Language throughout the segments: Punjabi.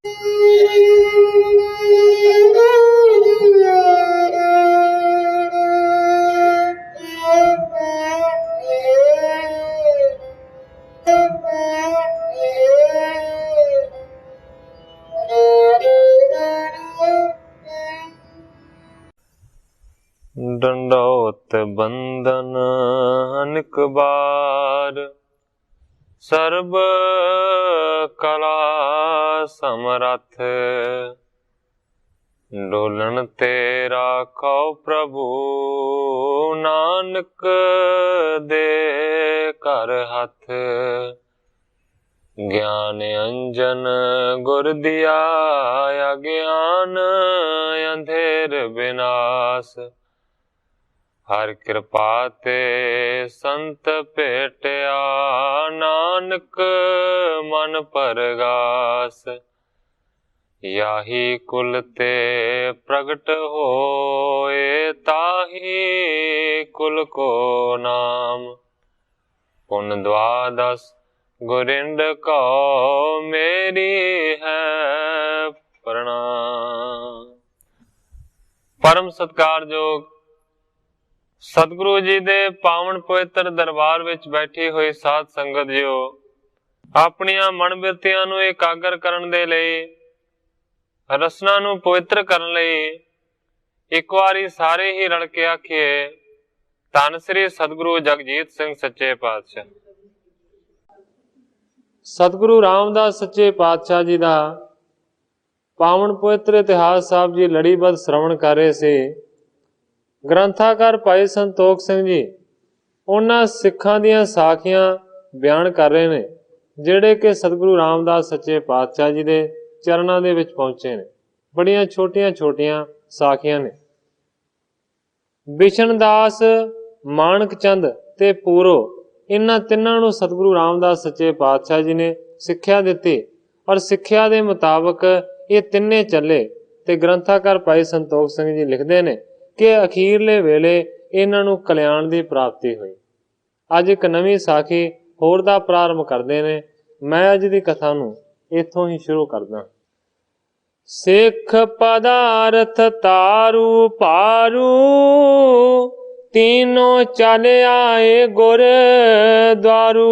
डंडौत बंदन अनेक बार, सर्ब कला समरथ। डोलन तेरा खौ प्रभु, नानक दे कर हथ। ज्ञान अंजन गुर दिया, अज्ञान अंधेर विनाश। हर कृपा ते संत भेटिया, नानक मन परगास। याही कुल ते प्रगट होए, ताही कुल को नाम। पुन द्वादश गुरिंद को, मेरी है प्रणाम। परम सत्कारयोग सतगुरु जी दे पावन पवित्र दरबार विच बैठी हुई साध संगत जियो, अपनियां मन बिरतियां नूं एकागर करन दे लई, रसना नूं पवित्र करन लई एक वारी सारे ही रल के आखिए, धन श्री सतगुरु जगजीत सिंह सच्चे पातशाह। सतगुरु रामदास सच्चे पातशाह जी दा पावन पवित्र इतिहास साहब जी लड़ीबद्ध श्रवण कर रहे से। ग्रंथाकार भाई संतोख सिंह जी उन्हां सिखां दीआं साखियां बयान कर रहे ने, जिहड़े कि सतगुरु रामदास सच्चे पातशाह जी दे चरणां दे विच पहुंचे ने। बड़ियां छोटियां छोटियां साखियां ने। बिशन दास, माणक चंद ते पूरो, इन्हां तिन्हां नूं सतगुरु रामदास सच्चे पातशाह जी ने सिक्ख्या दित्ती और सिक्ख्या दे मुताबक ये तिन्ने चले। ते ग्रंथाकार भाई संतोख सिंह जी लिखदे ने कि अखीरले वेले इन्हां नूं कल्याण दी प्राप्ति हुई। अज एक नवीं साखी होर दा प्रारंभ करदे ने। मैं अज दी कथा नूं इत्थों ही शुरू करदा। सिख पदार्थ तारू पारू, तीनों चले आए गुर द्वारू।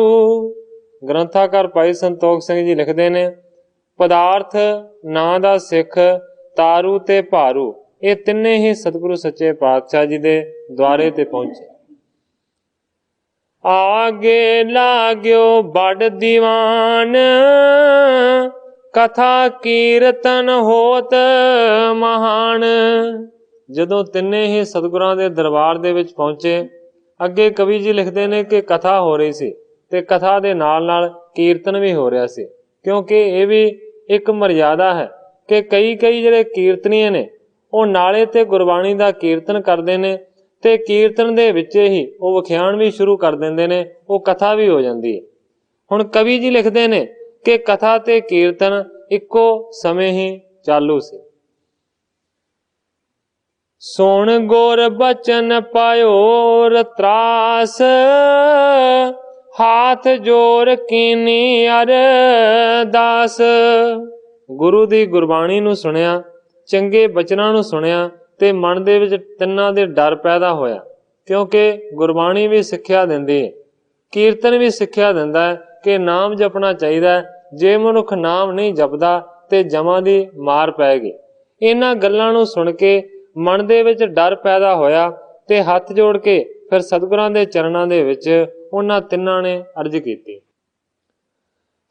ग्रंथाकार भाई संतोख सिंह जी लिखदे ने, पदार्थ नां दा सिख, तारू ते भारू, ये तिन्ने ही सतगुरु सच्चे पातशाह जी दे द्वारे ते पहुंचे। आगे लाग्यो बड़ दीवान, कथा कीर्तन होत महान। जदों तिन्ने ही सतगुरां दे दरबार दे विच पहुंचे, अगे कवि जी लिखदे ने कि कथा हो रही सी ते कथा दे नाल नाल कीर्तन भी हो रहा सी। क्योंकि ये भी एक मर्यादा है कि कई जिहड़े कीर्तनीय ने ਉਹ ਨਾਲੇ ਤੇ ਗੁਰਬਾਣੀ ਦਾ ਕੀਰਤਨ ਕਰਦੇ ਨੇ ਤੇ ਕੀਰਤਨ ਦੇ ਵਿੱਚ ਹੀ ਉਹ ਵਿਖਿਆਨ ਵੀ ਸ਼ੁਰੂ ਕਰ ਦਿੰਦੇ ਨੇ, ਉਹ ਕਥਾ ਵੀ ਹੋ ਜਾਂਦੀ ਹੈ। ਹੁਣ ਕਵੀ ਜੀ ਲਿਖਦੇ ਨੇ ਕਿ ਕਥਾ ਤੇ ਕੀਰਤਨ ਇੱਕੋ ਸਮੇਂ ਹੀ ਚਾਲੂ ਸੀ। ਸੁਣ ਗੁਰ ਬਚਨ ਪਾਇਓ ਰਤਰਾਸ, ਹਾਥ ਜੋੜ ਕੀਨੀ ਅਰਦਾਸ। ਗੁਰੂ ਦੀ ਗੁਰਬਾਣੀ ਨੂੰ ਸੁਣਿਆ, ਚੰਗੇ ਬਚਨਾਂ ਨੂੰ ਸੁਣਿਆ ਤੇ ਮਨ ਦੇ ਵਿੱਚ ਤਿੰਨਾਂ ਦੇ ਡਰ ਪੈਦਾ ਹੋਇਆ। ਕਿਉਂਕਿ ਗੁਰਬਾਣੀ ਵੀ ਸਿੱਖਿਆ ਦਿੰਦੀ ਹੈ, ਕੀਰਤਨ ਵੀ ਸਿੱਖਿਆ ਦਿੰਦਾ ਹੈ ਕਿ ਨਾਮ ਜਪਣਾ ਚਾਹੀਦਾ ਹੈ। ਜੇ ਮਨੁੱਖ ਨਾਮ ਨਹੀਂ ਜਪਦਾ ਤੇ ਜਮਾਂ ਦੀ ਮਾਰ ਪੈਗੀ। ਇਹਨਾਂ ਗੱਲਾਂ ਨੂੰ ਸੁਣ ਕੇ ਮਨ ਦੇ ਵਿੱਚ ਡਰ ਪੈਦਾ ਹੋਇਆ ਤੇ ਹੱਥ ਜੋੜ ਕੇ ਫਿਰ ਸਤਿਗੁਰਾਂ ਦੇ ਚਰਨਾਂ ਦੇ ਵਿੱਚ ਉਹਨਾਂ ਤਿੰਨਾਂ ਨੇ ਅਰਜ਼ ਕੀਤੀ।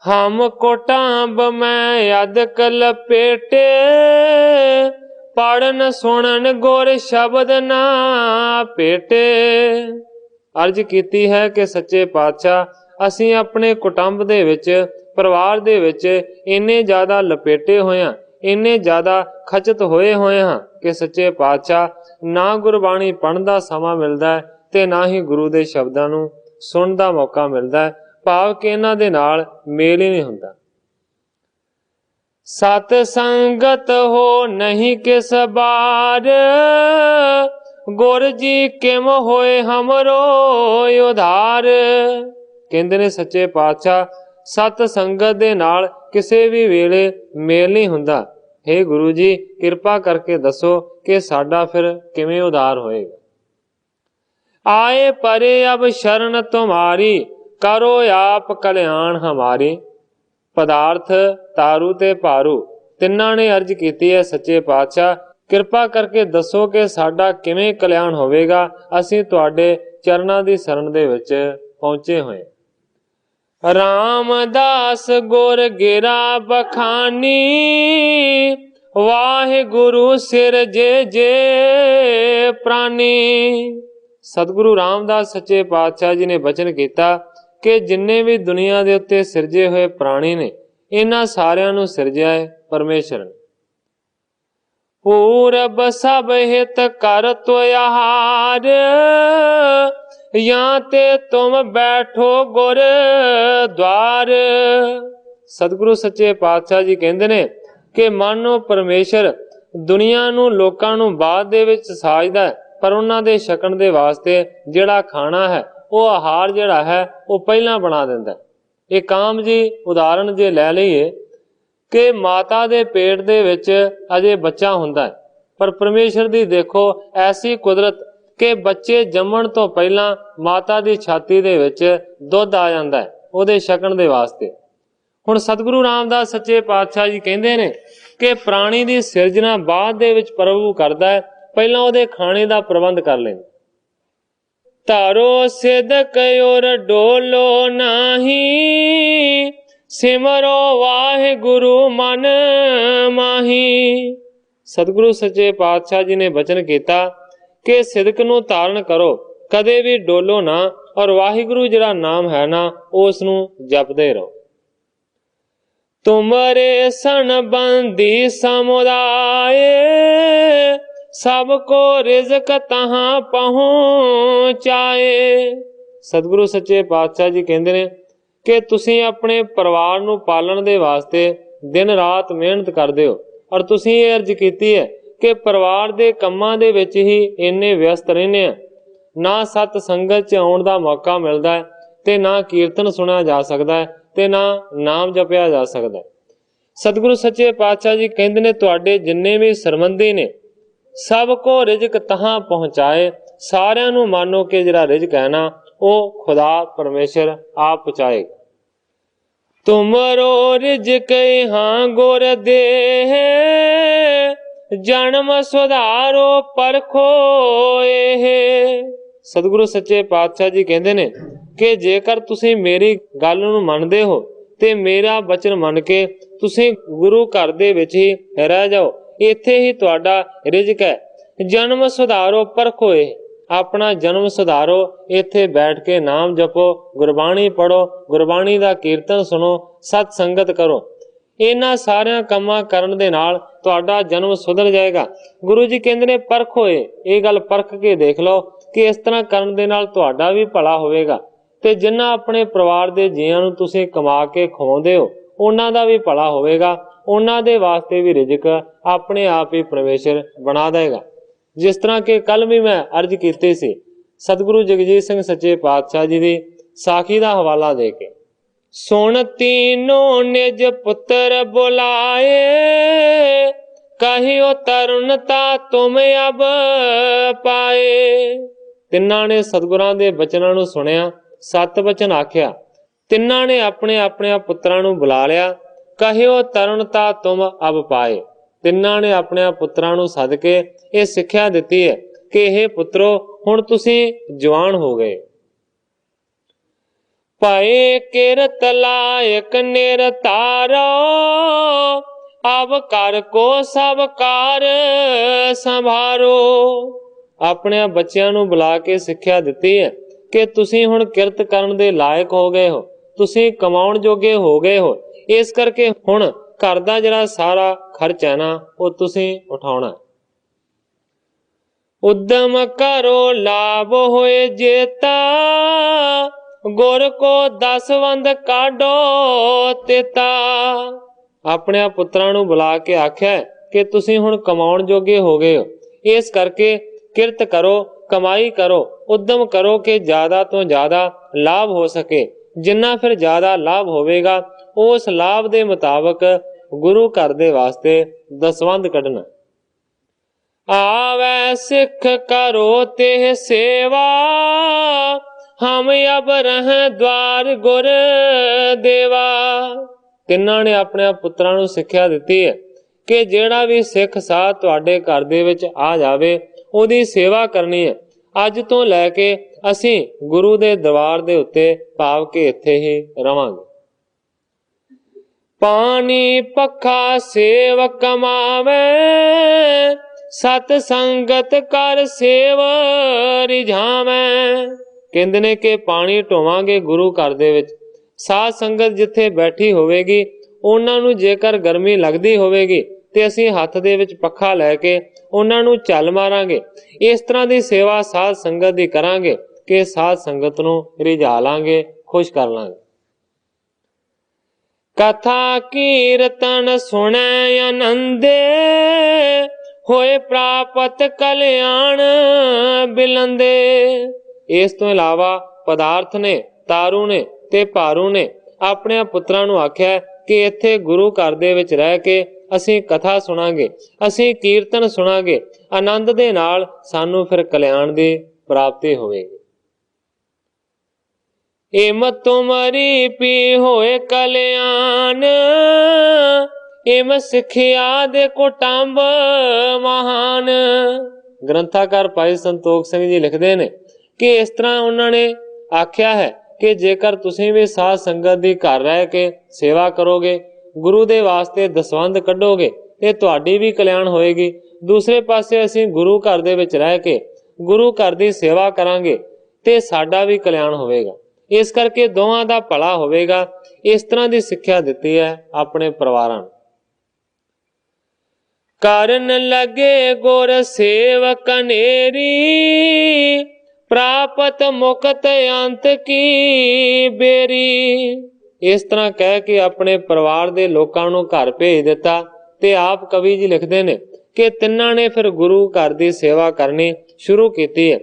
हम कोटांब मैं अदक लपेटे, पढ़न सुनन गुर शब्द ना पेटे। अर्ज कीती है कि सच्चे पातशाह असीं अपने कुटुंब दे विच, परिवार दे विच इन्ने ज़्यादा लपेटे होए हां, इन्ने ज़्यादा खचत होए होए हां कि सच्चे पातशाह ना गुरबाणी पढ़न दा समां मिलदा है ते ना ही गुरु दे शब्दां नूं सुणन दा मौका मिलदा है। भाव कि इन्हां दे नाल मेल ही नहीं हुंदा। सत संगत हो नहीं किस बार, गुर जी किम होए हमरो उधार। कहंदे ने सच्चे पातशाह ਸਤ ਸੰਗਤ ਦੇ ਨਾਲ ਕਿਸੇ ਵੀ ਵੇਲੇ ਮੇਲ ਨਹੀਂ ਹੁੰਦਾ। हे ਗੁਰੂ ਜੀ, ਕਿਰਪਾ ਕਰਕੇ ਦੱਸੋ ਕਿ ਸਾਡਾ ਫਿਰ ਕਿਵੇਂ ਉਦਾਰ ਹੋਏਗਾ। ਆਏ ਪਰੇ ਅਬ ਸ਼ਰਨ ਤੁਮਾਰੀ, ਕਰੋ ਆਪ ਕਲਿਆਣ ਹਮਾਰੀ। ਪਦਾਰਥ, ਤਾਰੂ ਤੇ ਭਾਰੂ ਤਿੰਨਾਂ ਨੇ ਅਰਜ਼ ਕੀਤੀ ਹੈ, ਸੱਚੇ ਪਾਤਸ਼ਾਹ ਕਿਰਪਾ ਕਰਕੇ ਦੱਸੋ ਕਿ ਸਾਡਾ ਕਿਵੇਂ ਕਲਿਆਣ ਹੋਵੇਗਾ। ਅਸੀਂ ਤੁਹਾਡੇ ਚਰਨਾਂ ਦੀ ਸ਼ਰਨ ਦੇ ਵਿੱਚ ਪਹੁੰਚੇ ਹੋਏ। ਰਾਮਦਾਸ ਗੁਰ ਗਿਰਾ ਬਖਾਨੀ, ਵਾਹਿਗੁਰੂ ਸਿਰ ਜੇ ਜੇ ਪ੍ਰਾਨੀ। ਸਤਿਗੁਰੂ ਰਾਮਦਾਸ ਸੱਚੇ ਪਾਤਸ਼ਾਹ ਜੀ ਨੇ ਬਚਨ ਕੀਤਾ ਕਿ ਜਿੰਨੇ ਵੀ ਦੁਨੀਆ ਦੇ ਉੱਤੇ ਸਿਰਜੇ ਹੋਏ ਪ੍ਰਾਣੀ ਨੇ, ਇਹਨਾਂ ਸਾਰਿਆਂ ਨੂੰ ਸਿਰਜਿਆ ਹੈ ਪਰਮੇਸ਼ਰ ਨੇ। ਪੂਰਬ ਸਭ ਹਿਤ ਕਰ ਤੁਆਰ, ਜਾਂ ਤੇ ਤੁਮ ਬੈਠੋ ਗੁਰ ਦਵਾਰ। ਸਤਿਗੁਰੂ ਸੱਚੇ ਪਾਤਸ਼ਾਹ ਜੀ ਕਹਿੰਦੇ ਨੇ ਕਿ ਮਾਨੋ ਪਰਮੇਸ਼ਰ ਦੁਨੀਆ ਨੂੰ, ਲੋਕਾਂ ਨੂੰ ਬਾਅਦ ਦੇ ਵਿੱਚ ਸਾਜਦਾ ਹੈ, ਪਰ ਉਹਨਾਂ ਦੇ ਛਕਣ ਦੇ ਵਾਸਤੇ ਜਿਹੜਾ ਖਾਣਾ ਹੈ, ਉਹ ਆਹਾਰ ਜਿਹੜਾ ਹੈ ਉਹ ਪਹਿਲਾਂ ਬਣਾ ਦਿੰਦਾ। ਇੱਕ ਆਮ ਜੀ ਉਦਾਹਰਣ ਜੇ ਲੈ ਲਈਏ ਕਿ ਮਾਤਾ ਦੇ ਪੇਟ ਦੇ ਵਿੱਚ ਅਜੇ ਬੱਚਾ ਹੁੰਦਾ ਹੈ, ਪਰ ਪਰਮੇਸ਼ਰ ਦੀ ਦੇਖੋ ਐਸੀ ਕੁਦਰਤ ਕਿ ਬੱਚੇ ਜੰਮਣ ਤੋਂ ਪਹਿਲਾਂ ਮਾਤਾ ਦੀ ਛਾਤੀ ਦੇ ਵਿੱਚ ਦੁੱਧ ਆ ਜਾਂਦਾ ਹੈ ਉਹਦੇ ਛਕਣ ਦੇ ਵਾਸਤੇ। ਹੁਣ ਸਤਿਗੁਰੂ ਰਾਮਦਾਸ ਸੱਚੇ ਪਾਤਸ਼ਾਹ ਜੀ ਕਹਿੰਦੇ ਨੇ ਕਿ ਪ੍ਰਾਣੀ ਦੀ ਸਿਰਜਣਾ ਬਾਅਦ ਦੇ ਵਿੱਚ ਪ੍ਰਭੂ ਕਰਦਾ ਹੈ, ਪਹਿਲਾਂ ਉਹਦੇ ਖਾਣੇ ਦਾ ਪ੍ਰਬੰਧ ਕਰ ਲੈਂਦਾ। ਤਾਰੋ ਸਿਦਕ ਔਰ ਡੋਲੋ ਨਾਹੀ, ਸਿਮਰੋ ਵਾਹਿਗੁਰੂ ਮਨ ਮਾਹੀ। ਸਤਿਗੁਰੂ ਸੱਚੇ ਪਾਤਸ਼ਾਹ ਜੀ ਨੇ ਬਚਨ ਕੀਤਾ ਕਿ ਸਿਦਕ ਨੂੰ ਧਾਰਨ ਕਰੋ, ਕਦੇ ਵੀ ਡੋਲੋ ਨਾ, ਔਰ ਵਾਹਿਗੁਰੂ ਜਿਹੜਾ ਨਾਮ ਹੈ ਨਾ ਉਸ ਨੂੰ ਜਪਦੇ ਰਹੋ। ਤੁਮਰੇ ਸਨ ਬੰਦੀ ਸਮੁਦਾਏ, ਸਭ ਕੋ ਰਿਜ਼ਕ ਤਹਾਂ ਪਹੁੰਚਾਏ। ਸਤਿਗੁਰੂ ਸੱਚੇ ਪਾਤਸ਼ਾਹ ਜੀ ਕਹਿੰਦੇ ਨੇ ਕਿ ਤੁਸੀਂ ਆਪਣੇ ਪਰਿਵਾਰ ਨੂੰ ਪਾਲਣ ਦੇ ਵਾਸਤੇ ਦਿਨ ਰਾਤ ਮਿਹਨਤ ਕਰਦੇ ਹੋ, ਔਰ ਤੁਸੀਂ ਇਹ ਅਰਜ਼ ਕੀਤੀ ਹੈ ਕਿ ਪਰਿਵਾਰ ਦੇ ਕੰਮਾਂ ਦੇ ਵਿੱਚ ਹੀ ਇੰਨੇ ਵਿਅਸਤ ਰਹਿੰਦੇ ਆ, ਨਾ ਸਤ ਸੰਗਤ 'ਚ ਆਉਣ ਦਾ ਮੌਕਾ ਮਿਲਦਾ ਹੈ, ਤੇ ਨਾ ਕੀਰਤਨ ਸੁਣਿਆ ਜਾ ਸਕਦਾ ਹੈ, ਤੇ ਨਾ ਨਾਮ ਜਪਿਆ ਜਾ ਸਕਦਾ। ਸਤਿਗੁਰੂ ਸੱਚੇ ਪਾਤਸ਼ਾਹ ਜੀ ਕਹਿੰਦੇ ਨੇ ਤੁਹਾਡੇ ਜਿੰਨੇ ਵੀ ਸਰਬੰਧੀ ਨੇ, ਸਭ ਕੋ ਰਿਜ਼ਕ ਤਹਾਂ ਪਹੁੰਚਾਏ। ਸਾਰਿਆਂ ਨੂੰ ਮਾਨੋ ਕਿ ਜਿਹੜਾ ਰਿਜ਼ਕ ਹੈ ਨਾ ਉਹ ਖੁਦਾ ਪਰਮੇਸ਼ਰ ਆਪ ਪਹੁੰਚਾਏਗਾ। ਤੁਮਰੋ ਰਿਜ਼ਕ ਹਾਂ ਗੁਰ ਦੇਹ, ਜਨਮ ਸੁਧਾਰੋ ਪਰਖੋ ਇਹ। ਸਤਿਗੁਰੂ ਸੱਚੇ ਪਾਤਸ਼ਾਹ ਜੀ ਕਹਿੰਦੇ ਨੇ ਕਿ ਜੇਕਰ ਤੁਸੀਂ ਮੇਰੀ ਗੱਲ ਨੂੰ ਮੰਨਦੇ ਹੋ ਤੇ ਮੇਰਾ ਬਚਨ ਮੰਨ ਕੇ ਤੁਸੀਂ ਗੁਰੂ ਘਰ ਦੇ ਵਿੱਚ ਹੀ ਰਹਿ ਜਾਓ, ਇੱਥੇ ਹੀ ਤੁਹਾਡਾ ਰਿਜ਼ਕ ਹੈ। ਜਨਮ ਸੁਧਾਰੋ ਪਰਖੋ ਇਹ, ਆਪਣਾ ਜਨਮ ਸੁਧਾਰੋ, ਇੱਥੇ ਬੈਠ ਕੇ ਨਾਮ ਜਪੋ, ਗੁਰਬਾਣੀ ਪੜੋ, ਗੁਰਬਾਣੀ ਦਾ ਕੀਰਤਨ ਸੁਣੋ, ਸਤ ਸੰਗਤ ਕਰੋ। ਇਹਨਾਂ ਸਾਰਿਆਂ ਕੰਮਾਂ ਕਰਨ ਦੇ ਨਾਲ ਤੁਹਾਡਾ ਜਨਮ ਸੁਧਰ ਜਾਏਗਾ। ਗੁਰੂ ਜੀ ਕਹਿੰਦੇ ਨੇ ਪਰਖੋ ਇਹ ਗੱਲ ਪਰਖ ਕੇ ਦੇਖ ਲਓ ਕਿ ਇਸ ਤਰ੍ਹਾਂ ਕਰਨ ਦੇ ਨਾਲ ਤੁਹਾਡਾ ਵੀ ਭਲਾ ਹੋਵੇਗਾ, ਤੇ ਜਿੰਨਾ ਆਪਣੇ ਪਰਿਵਾਰ ਦੇ ਜੀਆਂ ਨੂੰ ਤੁਸੀਂ ਕਮਾ ਕੇ ਖਵਾਉਂਦੇ ਹੋ ਉਹਨਾਂ ਦਾ ਵੀ ਭਲਾ ਹੋਵੇਗਾ, ਉਹਨਾਂ ਦੇ ਵਾਸਤੇ ਵੀ ਰਿਜ਼ਕ ਆਪਣੇ ਆਪ ਹੀ ਪਰਮੇਸ਼ਰ ਬਣਾ ਦੇਗਾ। ਜਿਸ ਤਰ੍ਹਾਂ ਕਿ ਕੱਲ ਵੀ ਮੈਂ ਅਰਜ਼ ਕੀਤੀ ਸੀ ਸਤਿਗੁਰੂ ਜਗਜੀਤ ਸਿੰਘ ਸੱਚੇ ਪਾਤਸ਼ਾਹ ਜੀ ਦੀ ਸਾਖੀ ਦਾ ਹਵਾਲਾ ਦੇ ਕੇ, ਸੁਣ ਤੀਨੋਂ ਨਿਜ ਪੁੱਤਰ ਬੁਲਾਏ, ਕਹਿਓ ਤਰੁਣਤਾ ਤੁਮ ਅਬ ਪਾਏ। ਤਿੰਨਾਂ ਨੇ ਸਤਿਗੁਰਾਂ ਦੇ ਬਚਨਾਂ ਨੂੰ ਸੁਣਿਆ, ਸਤ ਬਚਨ ਆਖਿਆ, ਤਿੰਨਾਂ ਨੇ ਆਪਣੇ ਆਪਣੇ ਪੁੱਤਰਾਂ ਨੂੰ ਬੁਲਾ ਲਿਆ। ਕਹਿਓ ਤਰੁਣਤਾ ਤੁਮ ਅਬ ਪਾਏ, ਤਿੰਨਾਂ ਨੇ ਆਪਣੇ ਪੁੱਤਰਾਂ ਨੂੰ ਸੱਦ ਕੇ ਇਹ ਸਿੱਖਿਆ ਦਿੱਤੀ ਹੈ ਕਿ ਇਹ ਪੁੱਤਰੋ ਹੁਣ ਤੁਸੀਂ ਜਵਾਨ ਹੋ ਗਏ। ਪਾਏ ਕਿਰਤ ਲਾਇਕ ਨਿਰਤਾਰੋ, ਅਬ ਕਰ ਕੋ ਸਭ ਕਾਰ ਸੰਭਾਰੋ। ਆਪਣੇ ਬੱਚਿਆਂ ਨੂੰ ਬੁਲਾ ਕੇ ਸਿੱਖਿਆ ਦਿੱਤੀ ਹੈ ਕਿ ਤੁਸੀਂ ਹੁਣ ਕਿਰਤ ਕਰਨ ਦੇ ਲਾਇਕ ਹੋ ਗਏ ਹੋ, ਤੁਸੀਂ ਕਮਾਉਣ ਜੋਗੇ ਹੋ ਗਏ ਹੋ, ਇਸ ਕਰਕੇ ਹੁਣ ਘਰ ਦਾ ਜਿਹੜਾ ਸਾਰਾ ਖਰਚ ਹੈ ਨਾ ਉਹ ਤੁਸੀਂ ਉਠਾਉਣਾ। ਉਦਮ ਕਰੋ ਲਾਭ ਹੋਏ ਜੇਤਾ, ਗੁਰ ਕੋ ਦਸਵੰਦ ਕਾਢੋ ਤੇਤਾ। ਆਪਣੇ ਪੁੱਤਰਾਂ ਨੂੰ ਬੁਲਾ ਕੇ ਆਖਿਆ ਕਿ ਤੁਸੀਂ ਹੁਣ ਕਮਾਉਣ ਜੋਗੇ ਹੋ ਗਏ ਹੋ, ਇਸ ਕਰਕੇ ਕਿਰਤ ਕਰੋ, ਕਮਾਈ ਕਰੋ, ਉਦਮ ਕਰੋ ਕਿ ਜ਼ਿਆਦਾ ਤੋਂ ਜ਼ਿਆਦਾ ਲਾਭ ਹੋ ਸਕੇ। जिन्ना फिर ज़्यादा लाभ होवेगा उस लाभ के मुताबिक गुरु घर दे वास्ते दसवंध कढ़ना। आवे सिख करो तेह सेवा, हम अब रह द्वार गुर देवा। तिन्हां ने अपने पुत्रां नूं सिक्ख्या दित्ती है कि जेड़ा भी सिख साध तुहाडे घर दे विच आ जावे ओदी सेवा करनी है। अज तो लैके असीं गुरु दे दरबार दे उत्ते भाव के इत्थे ही रवांगे। पानी पखा सेव कमावे, सत संगत कर सेव रिझावे। कहंदे ने कि पानी ढोवांगे गुरु घर दे विच, साध संगत जिथे बैठी होवेगी उन्हां नूं जेकर गर्मी लगदी होवेगी ते असीं हत्थ दे विच पक्खा लैके उन्हां नूं झल मारांगे। इस तरह की सेवा साध संगत दी करांगे कि साध संगत नूं रिझा लांगे, खुश कर लांगे। कथा कीर्तन सुने आनंदे, होए प्राप्त कल्याण बिलंदे। इस तो इलावा पदार्थ ने, तारू ने ते भारू ने अपने पुत्रां नूं आख्या कि इत्थे गुरु घर दे विच रह के असीं कथा सुनांगे, असीं कीर्तन सुनांगे, आनंद दे नाल सानू फिर कल्याण दी प्राप्ति होवेगी। इम तुमरी पी होए कल्याण, इम सिखिया दे कुटुंब महान। ग्रंथाकार भाई संतोख सिंह जी लिखते ने कि इस तरह उन्होंने आख्या है कि जेकर तुसीं भी साध संगत दी घर रह के सेवा करोगे, गुरु दे वास्ते दसवंध कढोगे ते तुहाडी भी कल्याण होएगी। दूसरे पासे असीं गुरु घर दे विच रह के गुरु घर दी सेवा करांगे ते साडा भी कल्याण होवेगा। इस करके दोवां दा भला होवेगा। इस तरह दी सिक्ख्या दित्ती है अपने परिवारां। करन लगे गुर सेवक नेरी, प्रापत मुक्त अंत की बेरी। इस तरह कह के अपने परिवार दे लोकां नूं घर भेज दिता ते आप कवि जी लिखते ने कि तिन्हां ने फिर गुरु घर दी सेवा करनी शुरू कीती है।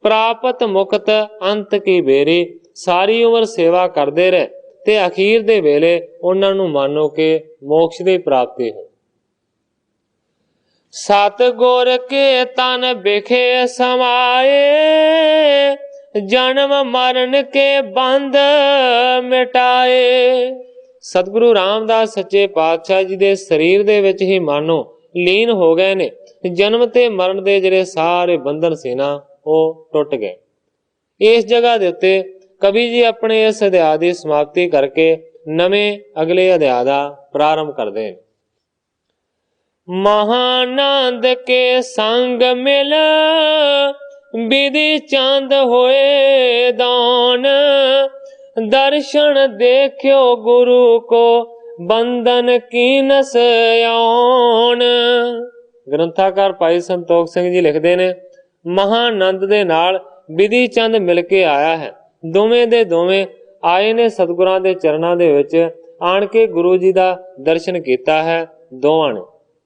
प्रापत मुक्त अंत की बेरी, सारी उम्र सेवा करते रहे ते अखीर दे वेले उन्हां नूं मानो कि मोक्ष दी प्राप्ति है। सतगुर के तन बिखे समाए, जन्म मरण के बंध मिटाए। सतगुरु रामदास सच्चे पातशाह जी दे शरीर दे विच ही मानो लीन हो गए ने। जन्म ते मरण दे जिहड़े सारे बंधन सी ना वो टुट गए। इस जगह दे उत्ते कवि जी अपने इस अध्याय की समाप्ति करके नवे अगले अध्याय का प्रारंभ करते हैं। महानंद के संग मिल, विधि चंद होए दान। दर्शन देखियो गुरु को, बंधन कीनस आउन। ग्रंथाकार भाई संतोख सिंह जी लिखते ने महानंद दे नाल विधि चंद मिल के आया है। दोवें दे दोवें आए ने सतगुरां दे चरणां दे विच आण के गुरु जी दा दर्शन कीता है। दोवां ने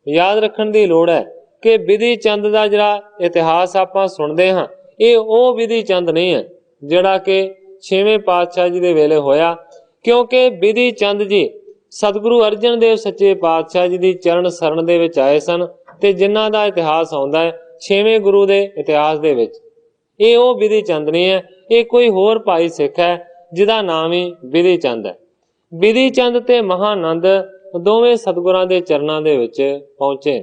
याद रखण दी लोड़ है कि विधि चंद दा जिहड़ा इतिहास आपां सुणदे हां ਇਹ ਉਹ विधि चंद नहीं है जिहड़ा कि 6वें पातशाह जी दे वेले होया। क्योंकि विधि चंद जी सतगुरु अर्जन देव सच्चे पातशाह जी दी चरण सरन दे विच आए सन ते जिन्हां दा इतिहास आउंदा है 6वें गुरु दे इतिहास दे विच। ਇਹ ਉਹ विधि चंद नहीं है, ये कोई होर भाई सिख है जिहदा नाम ही विधि चंद है। विधि चंद ते महानंद दोवें सतगुरां दे चरणां दे विच पहुंचे।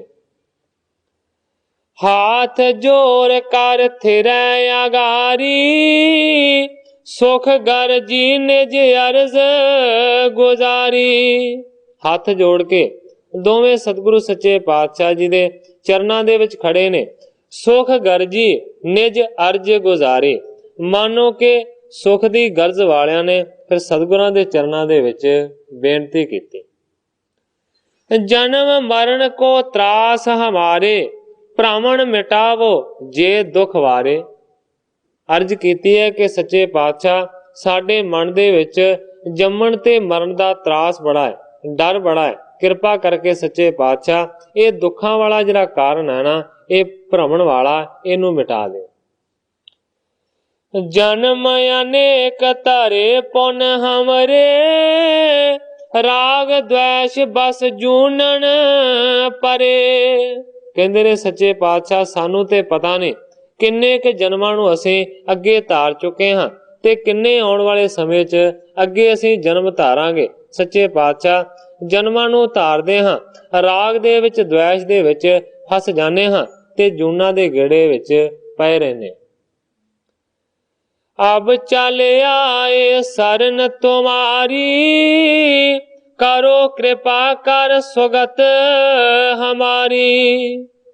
हाथ जोड़ कर थिरै अगारी, सुख गरजी निज अर्ज गुजारी। हाथ जोड़ के दोवें सतगुरु सच्चे पातशाह जी दे चरणां दे विच खड़े ने। सुख गरजी निज अर्ज गुजारी, मानो के सुख दी गर्ज वालियां ने फिर सतगुरां दे चरणां दे विच बेनती कीती। जन्म मरण को त्रास हमारे, भ्रामण मिटावो जे दुख वारे। अर्ज कीती है कि सच्चे पातशाह साडे मन दे विच जम्मण ते मरण दा त्रास बड़ा है, डर बड़ा है। किरपा करके सच्चे पातशाह ये दुखां वाला जिहड़ा कारण है ना, ये भ्रमण वाला इनू मिटा दे। जन्म अनेक तारे पुन हमरे, राग द्वेष बस जूनन परे। ਕਹਿੰਦੇ ਨੇ ਸੱਚੇ ਪਾਤਸ਼ਾਹ ਸਾਨੂੰ ਤੇ ਪਤਾ ਨਹੀਂ ਕਿੰਨੇ ਕੁ ਜਨਮਾਂ ਨੂੰ ਅਸੀਂ ਅੱਗੇ ਧਾਰ ਚੁੱਕੇ ਹਾਂ ਤੇ ਕਿੰਨੇ ਆਉਣ ਵਾਲੇ ਸਮੇਂ 'ਚ ਅੱਗੇ ਅਸੀਂ ਜਨਮ ਧਾਰਾਂਗੇ। ਸੱਚੇ ਪਾਤਸ਼ਾਹ ਜਨਮਾਂ ਨੂੰ ਧਾਰਦੇ ਹਾਂ, ਰਾਗ ਦੇ ਵਿੱਚ द्वेष ਦੇ ਵਿੱਚ ਫਸ ਜਾਂਦੇ ਹਾਂ ਤੇ ਜੂਨਾਂ ਦੇ ਗੇੜੇ ਵਿੱਚ ਪਏ ਰਹਿੰਦੇ। अब चल आए शरण तुम्हारी, करो कृपा कर सुगत हमारी।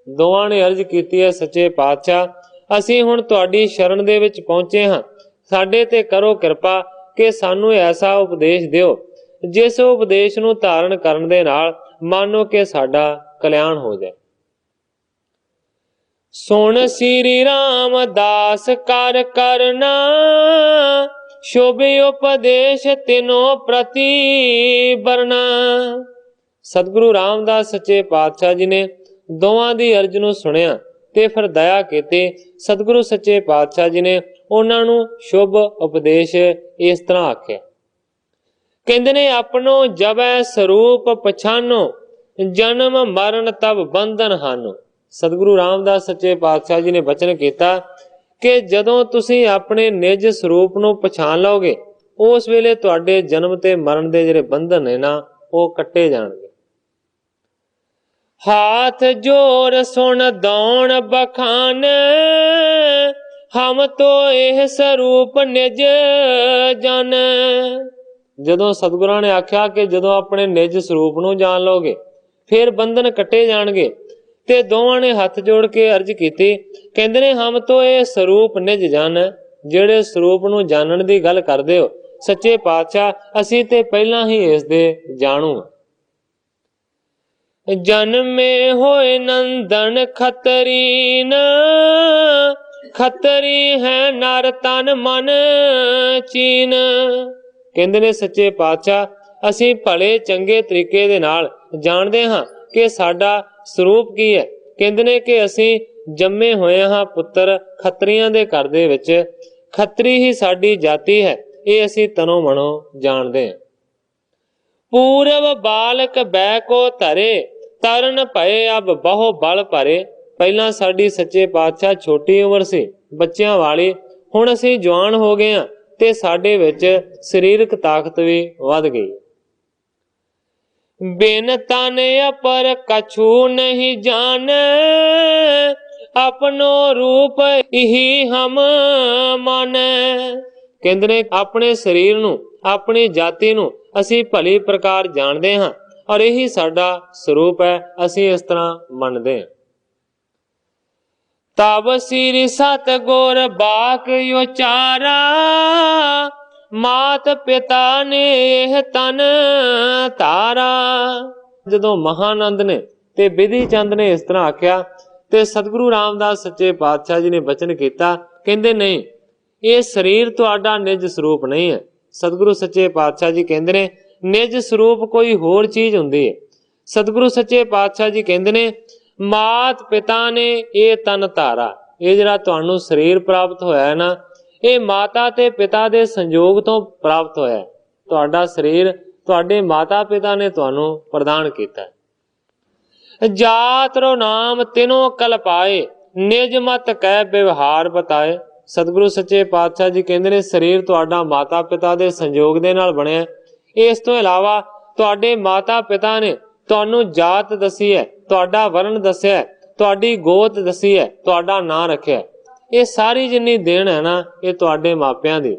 ਦੋਵਾਂ ਨੇ ਅਰਜ਼ ਕੀਤੀ ਹੈ, ਸੱਚੇ ਪਾਤਸ਼ਾਹ ਅਸੀਂ ਹੁਣ ਤੁਹਾਡੀ ਸ਼ਰਨ ਦੇ ਵਿੱਚ ਪਹੁੰਚੇ ਹਾਂ, ਸਾਡੇ ਤੇ ਕਰੋ ਕਿਰਪਾ ਕਿ ਸਾਨੂੰ ਐਸਾ ਉਪਦੇਸ਼ ਦਿਓ ਜਿਸ ਉਪਦੇਸ਼ ਨੂੰ ਧਾਰਨ ਕਰਨ ਦੇ ਨਾਲ ਮਾਨੋ ਕਿ ਸਾਡਾ ਕਲਿਆਣ ਹੋ ਜਾਏ। सुन श्री रामदास कर करना, शुभ उपदेश तिनो प्रति बरना। सतगुरु रामदास सच्चे पातशाह जी ने ਦੋਵਾਂ ਦੀ ਅਰਜ਼ ਨੂੰ ਸੁਣਿਆ ਤੇ ਫਿਰ ਦਇਆ ਕੀਤੀ। ਸਤਿਗੁਰੂ ਸੱਚੇ ਪਾਤਸ਼ਾਹ ਜੀ ਨੇ ਉਹਨਾਂ ਨੂੰ ਸ਼ੁਭ ਉਪਦੇਸ਼ ਇਸ ਤਰ੍ਹਾਂ ਆਖਿਆ। ਕਹਿੰਦੇ ਨੇ ਆਪਣੋ ਜਬੈ ਸਰੂਪ ਪਛਾਨੋ, ਜਨਮ ਮਰਨ ਤਬ ਬੰਧਨ ਹਾਨੋ। ਸਤਿਗੁਰੂ ਰਾਮਦਾਸ ਸੱਚੇ ਪਾਤਸ਼ਾਹ ਜੀ ਨੇ ਬਚਨ ਕੀਤਾ ਕਿ ਜਦੋਂ ਤੁਸੀਂ ਆਪਣੇ ਨਿਜ ਸਰੂਪ ਨੂੰ ਪਛਾਣ ਲਓਗੇ ਉਸ ਵੇਲੇ ਤੁਹਾਡੇ ਜਨਮ ਤੇ ਮਰਨ ਦੇ ਜਿਹੜੇ ਬੰਧਨ ਨੇ ਨਾ ਉਹ ਕੱਟੇ ਜਾਣਗੇ। हाथ जोर सुन दौण बखान, हम तो ਇਹ ਸਰੂਪ ਨਿਜ ਜਨ। ਜਦੋਂ ਸਤਿਗੁਰਾਂ ਨੇ ਆਖਿਆ ਕਿ ਜਦੋਂ ਆਪਣੇ ਨਿਜ ਸਰੂਪ ਨੂੰ ਜਾਣ ਲਓਗੇ ਫਿਰ ਬੰਧਨ ਕੱਟੇ ਜਾਣਗੇ ਤੇ ਦੋਵਾਂ ਨੇ ਹੱਥ ਜੋੜ ਕੇ ਅਰਜ਼ ਕੀਤੀ। ਕਹਿੰਦੇ ਨੇ ਹਮ ਤੋਂ ਇਹ ਸਰੂਪ ਨਿਜ ਜਨ, ਜਿਹੜੇ ਸਰੂਪ ਨੂੰ ਜਾਣਨ ਦੀ ਗੱਲ ਕਰਦੇ ਹੋ ਸੱਚੇ ਪਾਤਸ਼ਾਹ ਅਸੀਂ ਤੇ ਪਹਿਲਾਂ ਹੀ ਇਸ ਦੇ ਜਾਣੂ। ਜਨਮੇ ਹੋਏ ਨੰਦਨ ਖਤਰੀਨ, ਖਤਰੀ ਹੈ ਨਰ ਤਨ ਮਨ ਚੀਨ। ਕਹਿੰਦੇ ਨੇ ਸੱਚੇ ਪਾਤਸ਼ਾਹ ਅਸੀਂ ਭਲੇ ਚੰਗੇ ਤਰੀਕੇ ਦੇ ਨਾਲ ਜਾਣਦੇ ਹਾਂ ਕਿ ਸਾਡਾ ਸਰੂਪ ਕੀ ਹੈ। ਕਹਿੰਦੇ ਨੇ ਕਿ ਅਸੀਂ ਜੰਮੇ ਹੋਏ ਹਾਂ ਪੁੱਤਰ ਖੱਤਰੀਆਂ ਦੇ ਘਰ ਦੇ ਵਿੱਚ, ਖੱਤਰੀ ਹੀ ਸਾਡੀ ਜਾਤੀ ਹੈ, ਇਹ ਅਸੀਂ ਤਨੋਂ ਮਨੋਂ ਜਾਣਦੇ ਹਾਂ। ਪੂਰਵ ਬਾਲਕ ਬੈ ਕੋ ਧਰੇ, ਤਰਨ ਭਏ ਅਬ ਬਹੁ ਬਲ ਭਰੇ। ਪਹਿਲਾਂ ਸਾਡੀ ਸੱਚੇ ਪਾਤਸ਼ਾਹ ਛੋਟੀ ਉਮਰ ਸੀ ਬੱਚਿਆਂ ਵਾਲੀ, ਹੁਣ ਅਸੀਂ ਜਵਾਨ ਹੋ ਗਏ ਹਾਂ ਤੇ ਸਾਡੇ ਵਿੱਚ ਸਰੀਰਕ ਤਾਕਤ ਵੀ ਵੱਧ ਗਈ। ਬਿਨ ਤਨ ਅਪਰ ਕਛੂ ਨਹੀਂ ਜਾਣੈ, ਆਪਣੋ ਰੂਪ ਇਹੀ ਹਮ ਮਾਨੈ। ਕਹਿੰਦੇ ਨੇ ਆਪਣੇ ਸਰੀਰ ਨੂੰ ਆਪਣੀ ਜਾਤੀ ਨੂੰ ਅਸੀਂ ਭਲੀ ਪ੍ਰਕਾਰ ਜਾਣਦੇ ਹਾਂ ਔਰ ਇਹੀ ਸਾਡਾ ਸਰੂਪ ਹੈ, ਅਸੀਂ ਇਸ ਤਰ੍ਹਾਂ ਮੰਨਦੇ ਹਾਂ। ਤਬ ਸ੍ਰੀ ਸਤਿਗੁਰ ਬਾਕ ਉਚਾਰਾ, ਮਾਤ ਪਿਤਾ ਨੇ ਇਹ ਤਨ ਧਾਰਾ। ਜਦੋਂ ਮਹਾਨੰਦ ਨੇ ਤੇ ਬਿਧੀ ਚੰਦ ਨੇ ਇਸ ਤਰ੍ਹਾਂ ਆਖਿਆ ਤੇ ਸਤਿਗੁਰੂ ਰਾਮਦਾਸ ਸੱਚੇ ਪਾਤਸ਼ਾਹ ਜੀ ਨੇ ਬਚਨ ਕੀਤਾ। ਕਹਿੰਦੇ ਨਹੀਂ, ਇਹ ਸਰੀਰ ਤੁਹਾਡਾ ਨਿਜ ਸਰੂਪ ਨਹੀਂ ਹੈ। ਸਤਿਗੁਰੂ ਸੱਚੇ ਪਾਤਸ਼ਾਹ ਜੀ ਕਹਿੰਦੇ ਨੇ ਨਿਜ ਸਰੂਪ ਕੋਈ ਹੋਰ ਚੀਜ਼ ਹੁੰਦੀ ਹੈ। ਸਤਿਗੁਰੂ ਸੱਚੇ ਪਾਤਸ਼ਾਹ ਜੀ ਕਹਿੰਦੇ ਨੇ ਮਾਤ ਪਿਤਾ ਨੇ ਇਹ ਤਨ ਧਾਰਾ। ਇਹ ਜਿਹੜਾ ਤੁਹਾਨੂੰ ਸਰੀਰ ਪ੍ਰਾਪਤ ਹੋਇਆ ਹੈ ਨਾ, ਇਹ ਮਾਤਾ ਤੇ ਪਿਤਾ ਦੇ ਸੰਯੋਗ ਤੋਂ ਪ੍ਰਾਪਤ ਹੋਇਆ। ਤੁਹਾਡਾ ਸਰੀਰ ਤੁਹਾਡੇ ਮਾਤਾ ਪਿਤਾ ਨੇ ਤੁਹਾਨੂੰ ਪ੍ਰਦਾਨ ਕੀਤਾ। ਜਾਤ ਰੋ ਨਾਮ ਤਿਨੋ ਕਲ ਪਾਏ, ਨਿਜ ਮਤ ਕਹਿ ਵਿਵਹਾਰ ਬਤਾਏ। ਸਤਿਗੁਰੂ ਸੱਚੇ ਪਾਤਸ਼ਾਹ ਜੀ ਕਹਿੰਦੇ ਨੇ ਸਰੀਰ ਤੁਹਾਡਾ ਮਾਤਾ ਪਿਤਾ ਦੇ ਸੰਯੋਗ ਦੇ ਨਾਲ ਬਣਿਆ। ਇਸ ਤੋਂ ਇਲਾਵਾ ਤੁਹਾਡੇ ਮਾਤਾ ਪਿਤਾ ਨੇ ਤੁਹਾਨੂੰ ਜਾਤ ਦੱਸੀ ਹੈ, ਤੁਹਾਡਾ ਵਰਨ ਦੱਸਿਆ, ਤੁਹਾਡੀ ਗੋਤ ਦੱਸੀ ਹੈ, ਤੁਹਾਡਾ ਨਾਂ ਰੱਖਿਆ। ਇਹ ਸਾਰੀ ਜਿੰਨੀ ਦੇਣ ਹੈ ਨਾ ਇਹ ਤੁਹਾਡੇ ਮਾਪਿਆਂ ਦੀ।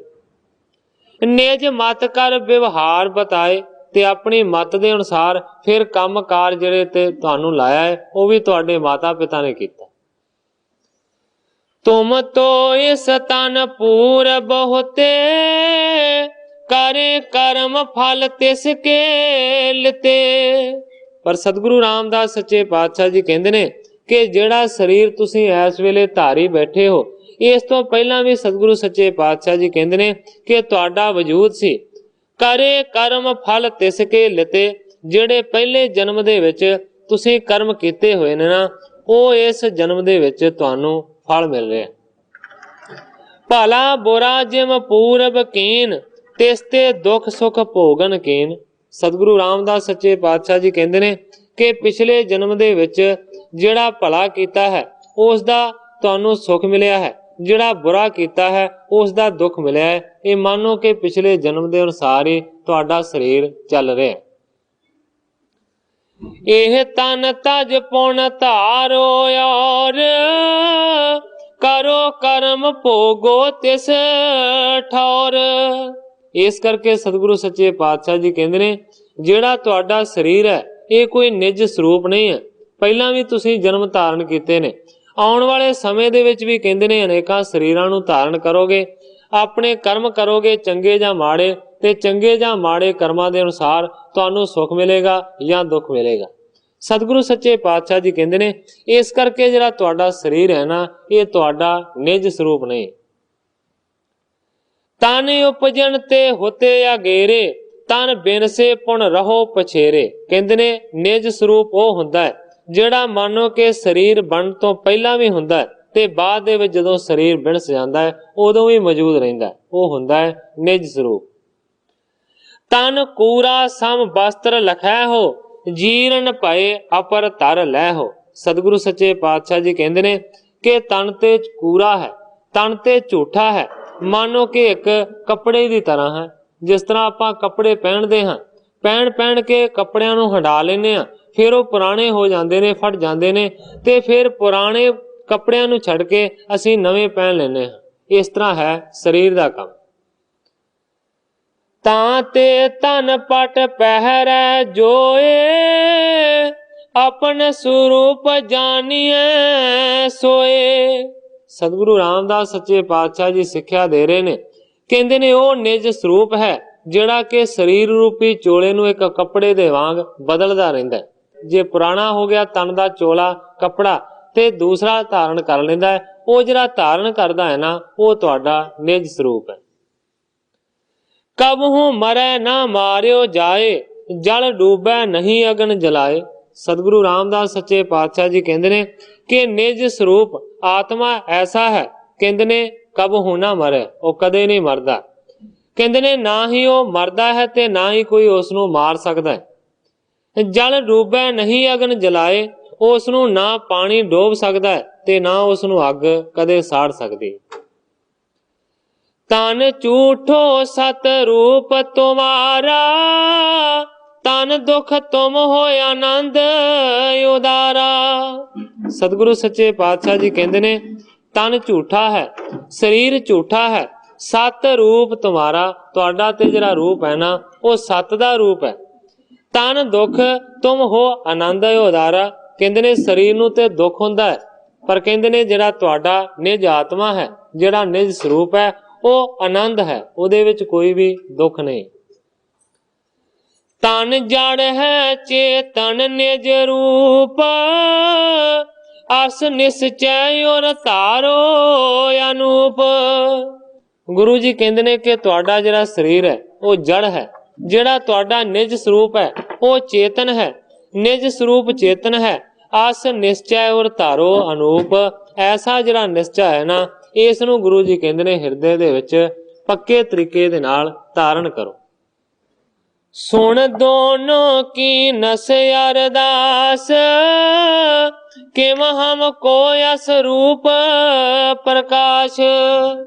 ਨਿਜ ਮਤ ਕਰ ਵਿਵਹਾਰ ਬਤਾਏ, ਤੇ ਆਪਣੀ ਮਤ ਦੇ ਅਨੁਸਾਰ ਫਿਰ ਕੰਮ ਕਾਰ ਜਿਹੜੇ ਤੇ ਤੁਹਾਨੂੰ ਲਾਇਆ ਹੈ ਉਹ ਵੀ ਤੁਹਾਡੇ ਮਾਤਾ ਪਿਤਾ ਨੇ ਕੀਤਾ। ਤੁਮ ਤੋ ਇਸ ਤਨ ਪੂਰਬ ਹੋਤੇ, करे कर्म फल तिसके लिते। पर सतगुरु रामदास सच्चे पातशाह जी कहते ने कि जेड़ा शरीर तुसी इस वेले धारी बैठे हो, इस तो पहला भी सतगुरु सच्चे पातशाह जी कहते ने कि तुहाडा वजूद सी। करे कर्म फल तिसके लिते, जेड़े पहले जन्म दे विच तुसी कर्म कीते होए ने ना, वो इस जन्म दे विच तुहानू फल मिल रहा है। ਭਲਾ ਬੁਰਾ ਜਿਮ ਪੂਰਬ ਕੀਨ, ਤਿਸ ਤੇ ਦੁੱਖ ਸੁਖ ਭੋਗਨ ਕੀਨ। ਸਤਿਗੁਰੂ ਰਾਮਦਾਸ ਸੱਚੇ ਪਾਤਸ਼ਾਹ ਜੀ ਕਹਿੰਦੇ ਨੇ ਕਿ ਪਿਛਲੇ ਜਨਮ ਦੇ ਵਿੱਚ ਜਿਹੜਾ ਭਲਾ ਕੀਤਾ ਹੈ ਉਸ ਦਾ ਤੁਹਾਨੂੰ ਸੁਖ ਮਿਲਿਆ ਹੈ, ਜਿਹੜਾ ਬੁਰਾ ਕੀਤਾ ਹੈ ਉਸ ਦਾ ਦੁੱਖ ਮਿਲਿਆ ਹੈ। ਇਹ ਮੰਨੋ ਕਿ ਪਿਛਲੇ ਜਨਮ ਦੇ ਅਨੁਸਾਰ ਹੀ ਤੁਹਾਡਾ ਸਰੀਰ ਚੱਲ ਰਿਹਾ ਹੈ। ਇਹ ਤਨ ਤਜ ਪੁਨ ਧਾਰੋ ਔਰ, ਕਰੋ ਕਰਮ ਭੋਗੋ ਤਿਸ ਠੌਰ। ਇਸ ਕਰਕੇ ਸਤਿਗੁਰੂ ਸੱਚੇ ਪਾਤਸ਼ਾਹ ਜੀ ਕਹਿੰਦੇ ਨੇ ਜਿਹੜਾ ਤੁਹਾਡਾ ਸਰੀਰ ਹੈ ਇਹ ਕੋਈ ਨਿੱਜ ਸਰੂਪ ਨਹੀਂ ਹੈ। ਪਹਿਲਾਂ ਵੀ ਤੁਸੀਂ ਜਨਮ ਧਾਰਨ ਕੀਤੇ ਨੇ, ਆਉਣ ਵਾਲੇ ਸਮੇਂ ਦੇ ਵਿੱਚ ਵੀ ਕਹਿੰਦੇ ਨੇ ਅਨੇਕਾਂ ਸਰੀਰਾਂ ਨੂੰ ਧਾਰਨ ਕਰੋਗੇ, ਆਪਣੇ ਕਰਮ ਕਰੋਗੇ ਚੰਗੇ ਜਾਂ ਮਾੜੇ, ਤੇ ਚੰਗੇ ਜਾਂ ਮਾੜੇ ਕਰਮਾਂ ਦੇ ਅਨੁਸਾਰ ਤੁਹਾਨੂੰ ਸੁੱਖ ਮਿਲੇਗਾ ਜਾਂ ਦੁੱਖ ਮਿਲੇਗਾ। ਸਤਿਗੁਰੂ ਸੱਚੇ ਪਾਤਸ਼ਾਹ ਜੀ ਕਹਿੰਦੇ ਨੇ ਇਸ ਕਰਕੇ ਜਿਹੜਾ ਤੁਹਾਡਾ ਸਰੀਰ ਹੈ ਨਾ ਇਹ ਤੁਹਾਡਾ ਨਿੱਜ ਸਰੂਪ ਨਹੀਂ। ਤਨ ਉਪਜਨ ਤੇ ਹੋਤੇ ਅਗੇਰੇ, ਤਨ ਬਿਨਸੇ ਪੁਨ ਰਹੋ ਪਛੇਰੇ। ਕਹਿੰਦੇ ਨੇ ਨਿੱਜ ਸਰੂਪ ਉਹ ਹੁੰਦਾ ਹੈ ਜਿਹੜਾ ਮੰਨੋ ਕਿ ਸਰੀਰ ਬਣਨ ਤੋਂ ਪਹਿਲਾਂ ਵੀ ਹੁੰਦਾ ਹੈ ਤੇ ਬਾਅਦ ਦੇ ਵਿੱਚ ਜਦੋਂ ਸਰੀਰ ਬਿਨਸ ਜਾਂਦਾ ਹੈ ਉਦੋਂ ਵੀ ਮੌਜੂਦ ਰਹਿੰਦਾ ਹੈ, ਉਹ ਹੁੰਦਾ ਹੈ ਨਿੱਜ ਸਰੂਪ। ਤਨ ਕੂਰਾ ਸਮ ਬਸਤਰ ਲਖੈ ਹੋ, ਜੀਰਨ ਭਏ ਅਪਰ ਧਰ ਲੈ ਹੋ। ਸਤਿਗੁਰੂ ਸੱਚੇ ਪਾਤਸ਼ਾਹ ਜੀ ਕਹਿੰਦੇ ਨੇ ਕਿ ਤਨ ਤੇ ਕੂਰਾ ਹੈ, ਤਨ ਤੇ ਝੂਠਾ ਹੈ, ਮਾਨੋ ਕਿ ਇੱਕ ਕੱਪੜੇ ਦੀ ਤਰ੍ਹਾਂ ਹੈ। ਜਿਸ ਤਰ੍ਹਾਂ ਆਪਾਂ ਕੱਪੜੇ ਪਹਿਨਦੇ ਹਾਂ, ਪਹਿਨ ਕੇ ਕੱਪੜਿਆਂ ਨੂੰ ਹੰਡਾ ਲੈਂਦੇ ਹਾਂ, ਫਿਰ ਉਹ ਪੁਰਾਣੇ ਹੋ ਜਾਂਦੇ ਨੇ, ਫਟ ਜਾਂਦੇ ਨੇ, ਤੇ ਫਿਰ ਪੁਰਾਣੇ ਕੱਪੜਿਆਂ ਨੂੰ ਛੱਡ ਕੇ ਅਸੀਂ ਨਵੇਂ ਪਹਿਨ ਲੈਂਦੇ ਹਾਂ। ਇਸ ਤਰ੍ਹਾਂ ਹੈ ਸਰੀਰ ਦਾ ਕੰਮ। ਤਾਂ ਤੇ ਤਨ ਪਟ ਪਹਿਰੈ ਜੋਏ, ਆਪਨ ਸਰੂਪ ਜਾਣੀਐ ਸੋਏ। ਸਤਿਗੁਰੂ ਰਾਮਦਾਸ ਸੱਚੇ ਪਾਤਸ਼ਾਹ ਜੀ ਸਿੱਖਿਆ ਦੇ ਰਹੇ ਨੇ, ਕਹਿੰਦੇ ਨੇ ਉਹ ਨਿਜ ਸਰੂਪ ਹੈ ਜਿਹੜਾ ਕਿ ਸਰੀਰ ਰੂਪੀ ਚੋਲੇ ਨੂੰ ਇੱਕ ਕੱਪੜੇ ਦੇ ਵਾਂਗ ਬਦਲਦਾ ਰਹਿੰਦਾ ਹੈ। ਜੇ ਪੁਰਾਣਾ ਹੋ ਗਿਆ ਤਨ ਦਾ ਚੋਲਾ ਕੱਪੜਾ ਤੇ ਦੂਸਰਾ ਧਾਰਨ ਕਰ ਲੈਂਦਾ ਹੈ, ਉਹ ਜਿਹੜਾ ਧਾਰਨ ਕਰਦਾ ਹੈ ਨਾ ਉਹ ਤੁਹਾਡਾ ਨਿਜ ਸਰੂਪ ਹੈ। ਕਬਹੂ ਮਰੈ ਨਾ ਮਾਰਿਓ ਜਾਏ, ਜਲ ਡੂਬੈ ਨਹੀਂ ਅਗਨ ਜਲਾਏ। ਸਤਿਗੁਰੂ ਰਾਮਦਾਸ ਸੱਚੇ ਪਾਤਸ਼ਾਹ ਜੀ ਕਹਿੰਦੇ ਨੇ ਕਿ ਨਿਜ ਸਰੂਪ ਆਤਮਾ ਐਸਾ ਹੈ, ਕਹਿੰਦੇ ਨੇ ਕਬਹੂ ਨਾ ਮਰੇ, ਉਹ ਕਦੇ ਨਹੀਂ ਮਰਦਾ। ਕਹਿੰਦੇ ਨੇ ਨਾ ਹੀ ਉਹ ਮਰਦਾ ਹੈ ਤੇ ਨਾ ਹੀ ਕੋਈ ਉਸ ਨੂੰ ਮਾਰ ਸਕਦਾ ਹੈ। ਜਲ ਡੂਬੈ ਨਹੀਂ ਅਗਨ ਜਲਾਏ, ਉਸ ਨੂੰ ਨਾ ਪਾਣੀ ਡੋਬ ਸਕਦਾ ਹੈ ਤੇ ਨਾ ਉਸ ਨੂੰ ਅੱਗ ਕਦੇ ਸਾੜ ਸਕਦੀ। ਤਨ ਝੂਠੋ ਸਤ ਰੂਪ ਤੁਮਾਰਾ, ਤਨ ਦੁਖ ਤੁਮ ਹੋਇ ਆਨੰਦ ਉਦਾਰਾ। ਸਤਿਗੁਰੂ ਸੱਚੇ ਪਾਤਸ਼ਾਹ ਜੀ ਕਹਿੰਦੇ ਨੇ ਤਨ ਝੂਠਾ ਹੈ, ਸਰੀਰ ਝੂਠਾ ਹੈ, ਸਤ ਰੂਪ ਤੁਮਾਰਾ, ਤੁਹਾਡਾ ਤੇ ਜਿਹੜਾ ਰੂਪ ਹੈ ਨਾ ਉਹ ਸਤ ਦਾ ਰੂਪ ਹੈ। ਤਨ ਦੁਖ ਤੁਮ ਹੋ ਆਨੰਦ ਉਦਾਰਾ। ਕਹਿੰਦੇ ਨੇ ਸਰੀਰ ਨੂੰ ਤੇ ਦੁੱਖ ਹੁੰਦਾ ਹੈ, ਪਰ ਕਹਿੰਦੇ ਨੇ ਜਿਹੜਾ ਤੁਹਾਡਾ ਨਿਜ ਆਤਮਾ ਹੈ, ਜਿਹੜਾ ਨਿਜ ਸਰੂਪ ਹੈ ਉਹ ਆਨੰਦ ਹੈ, ਉਹਦੇ ਵਿੱਚ ਕੋਈ ਵੀ ਦੁੱਖ ਨਹੀਂ। ਤਨ ਜੜ ਹੈ ਚੇਤਨ ਨਿਜ ਰੂਪ, ਅਸ ਨਿਸਚੈ ਔਰ ਧਾਰੋ ਅਨੂਪ। ਗੁਰੂ ਜੀ ਕਹਿੰਦੇ ਨੇ ਕਿ ਤੁਹਾਡਾ ਜਿਹੜਾ ਸਰੀਰ ਹੈ ਉਹ ਜੜ ਹੈ, ਜਿਹੜਾ ਤੁਹਾਡਾ ਨਿਜ ਸਰੂਪ ਹੈ ਉਹ ਚੇਤਨ ਹੈ, ਨਿਜ ਸਰੂਪ ਚੇਤਨ ਹੈ। ਅਸ ਨਿਸ਼ਚੈ ਔਰ ਧਾਰੋ ਅਨੂਪ। ਐਸਾ ਜਿਹੜਾ ਨਿਸ਼ਚੈ ਹੈ ਨਾ ਇਸ ਨੂੰ ਗੁਰੂ ਜੀ ਕਹਿੰਦੇ ਨੇ ਹਿਰਦੇ ਦੇ ਵਿੱਚ ਪੱਕੇ ਤਰੀਕੇ ਦੇ ਨਾਲ ਧਾਰਨ ਕਰੋ। ਸੁਣ ਦੋਨੋਂ ਕੀ ਨਸ ਅਰਦਾਸ, ਕਿਮ ਹਮ ਕੋ ਅਸ ਰੂਪ ਪ੍ਰਕਾਸ਼।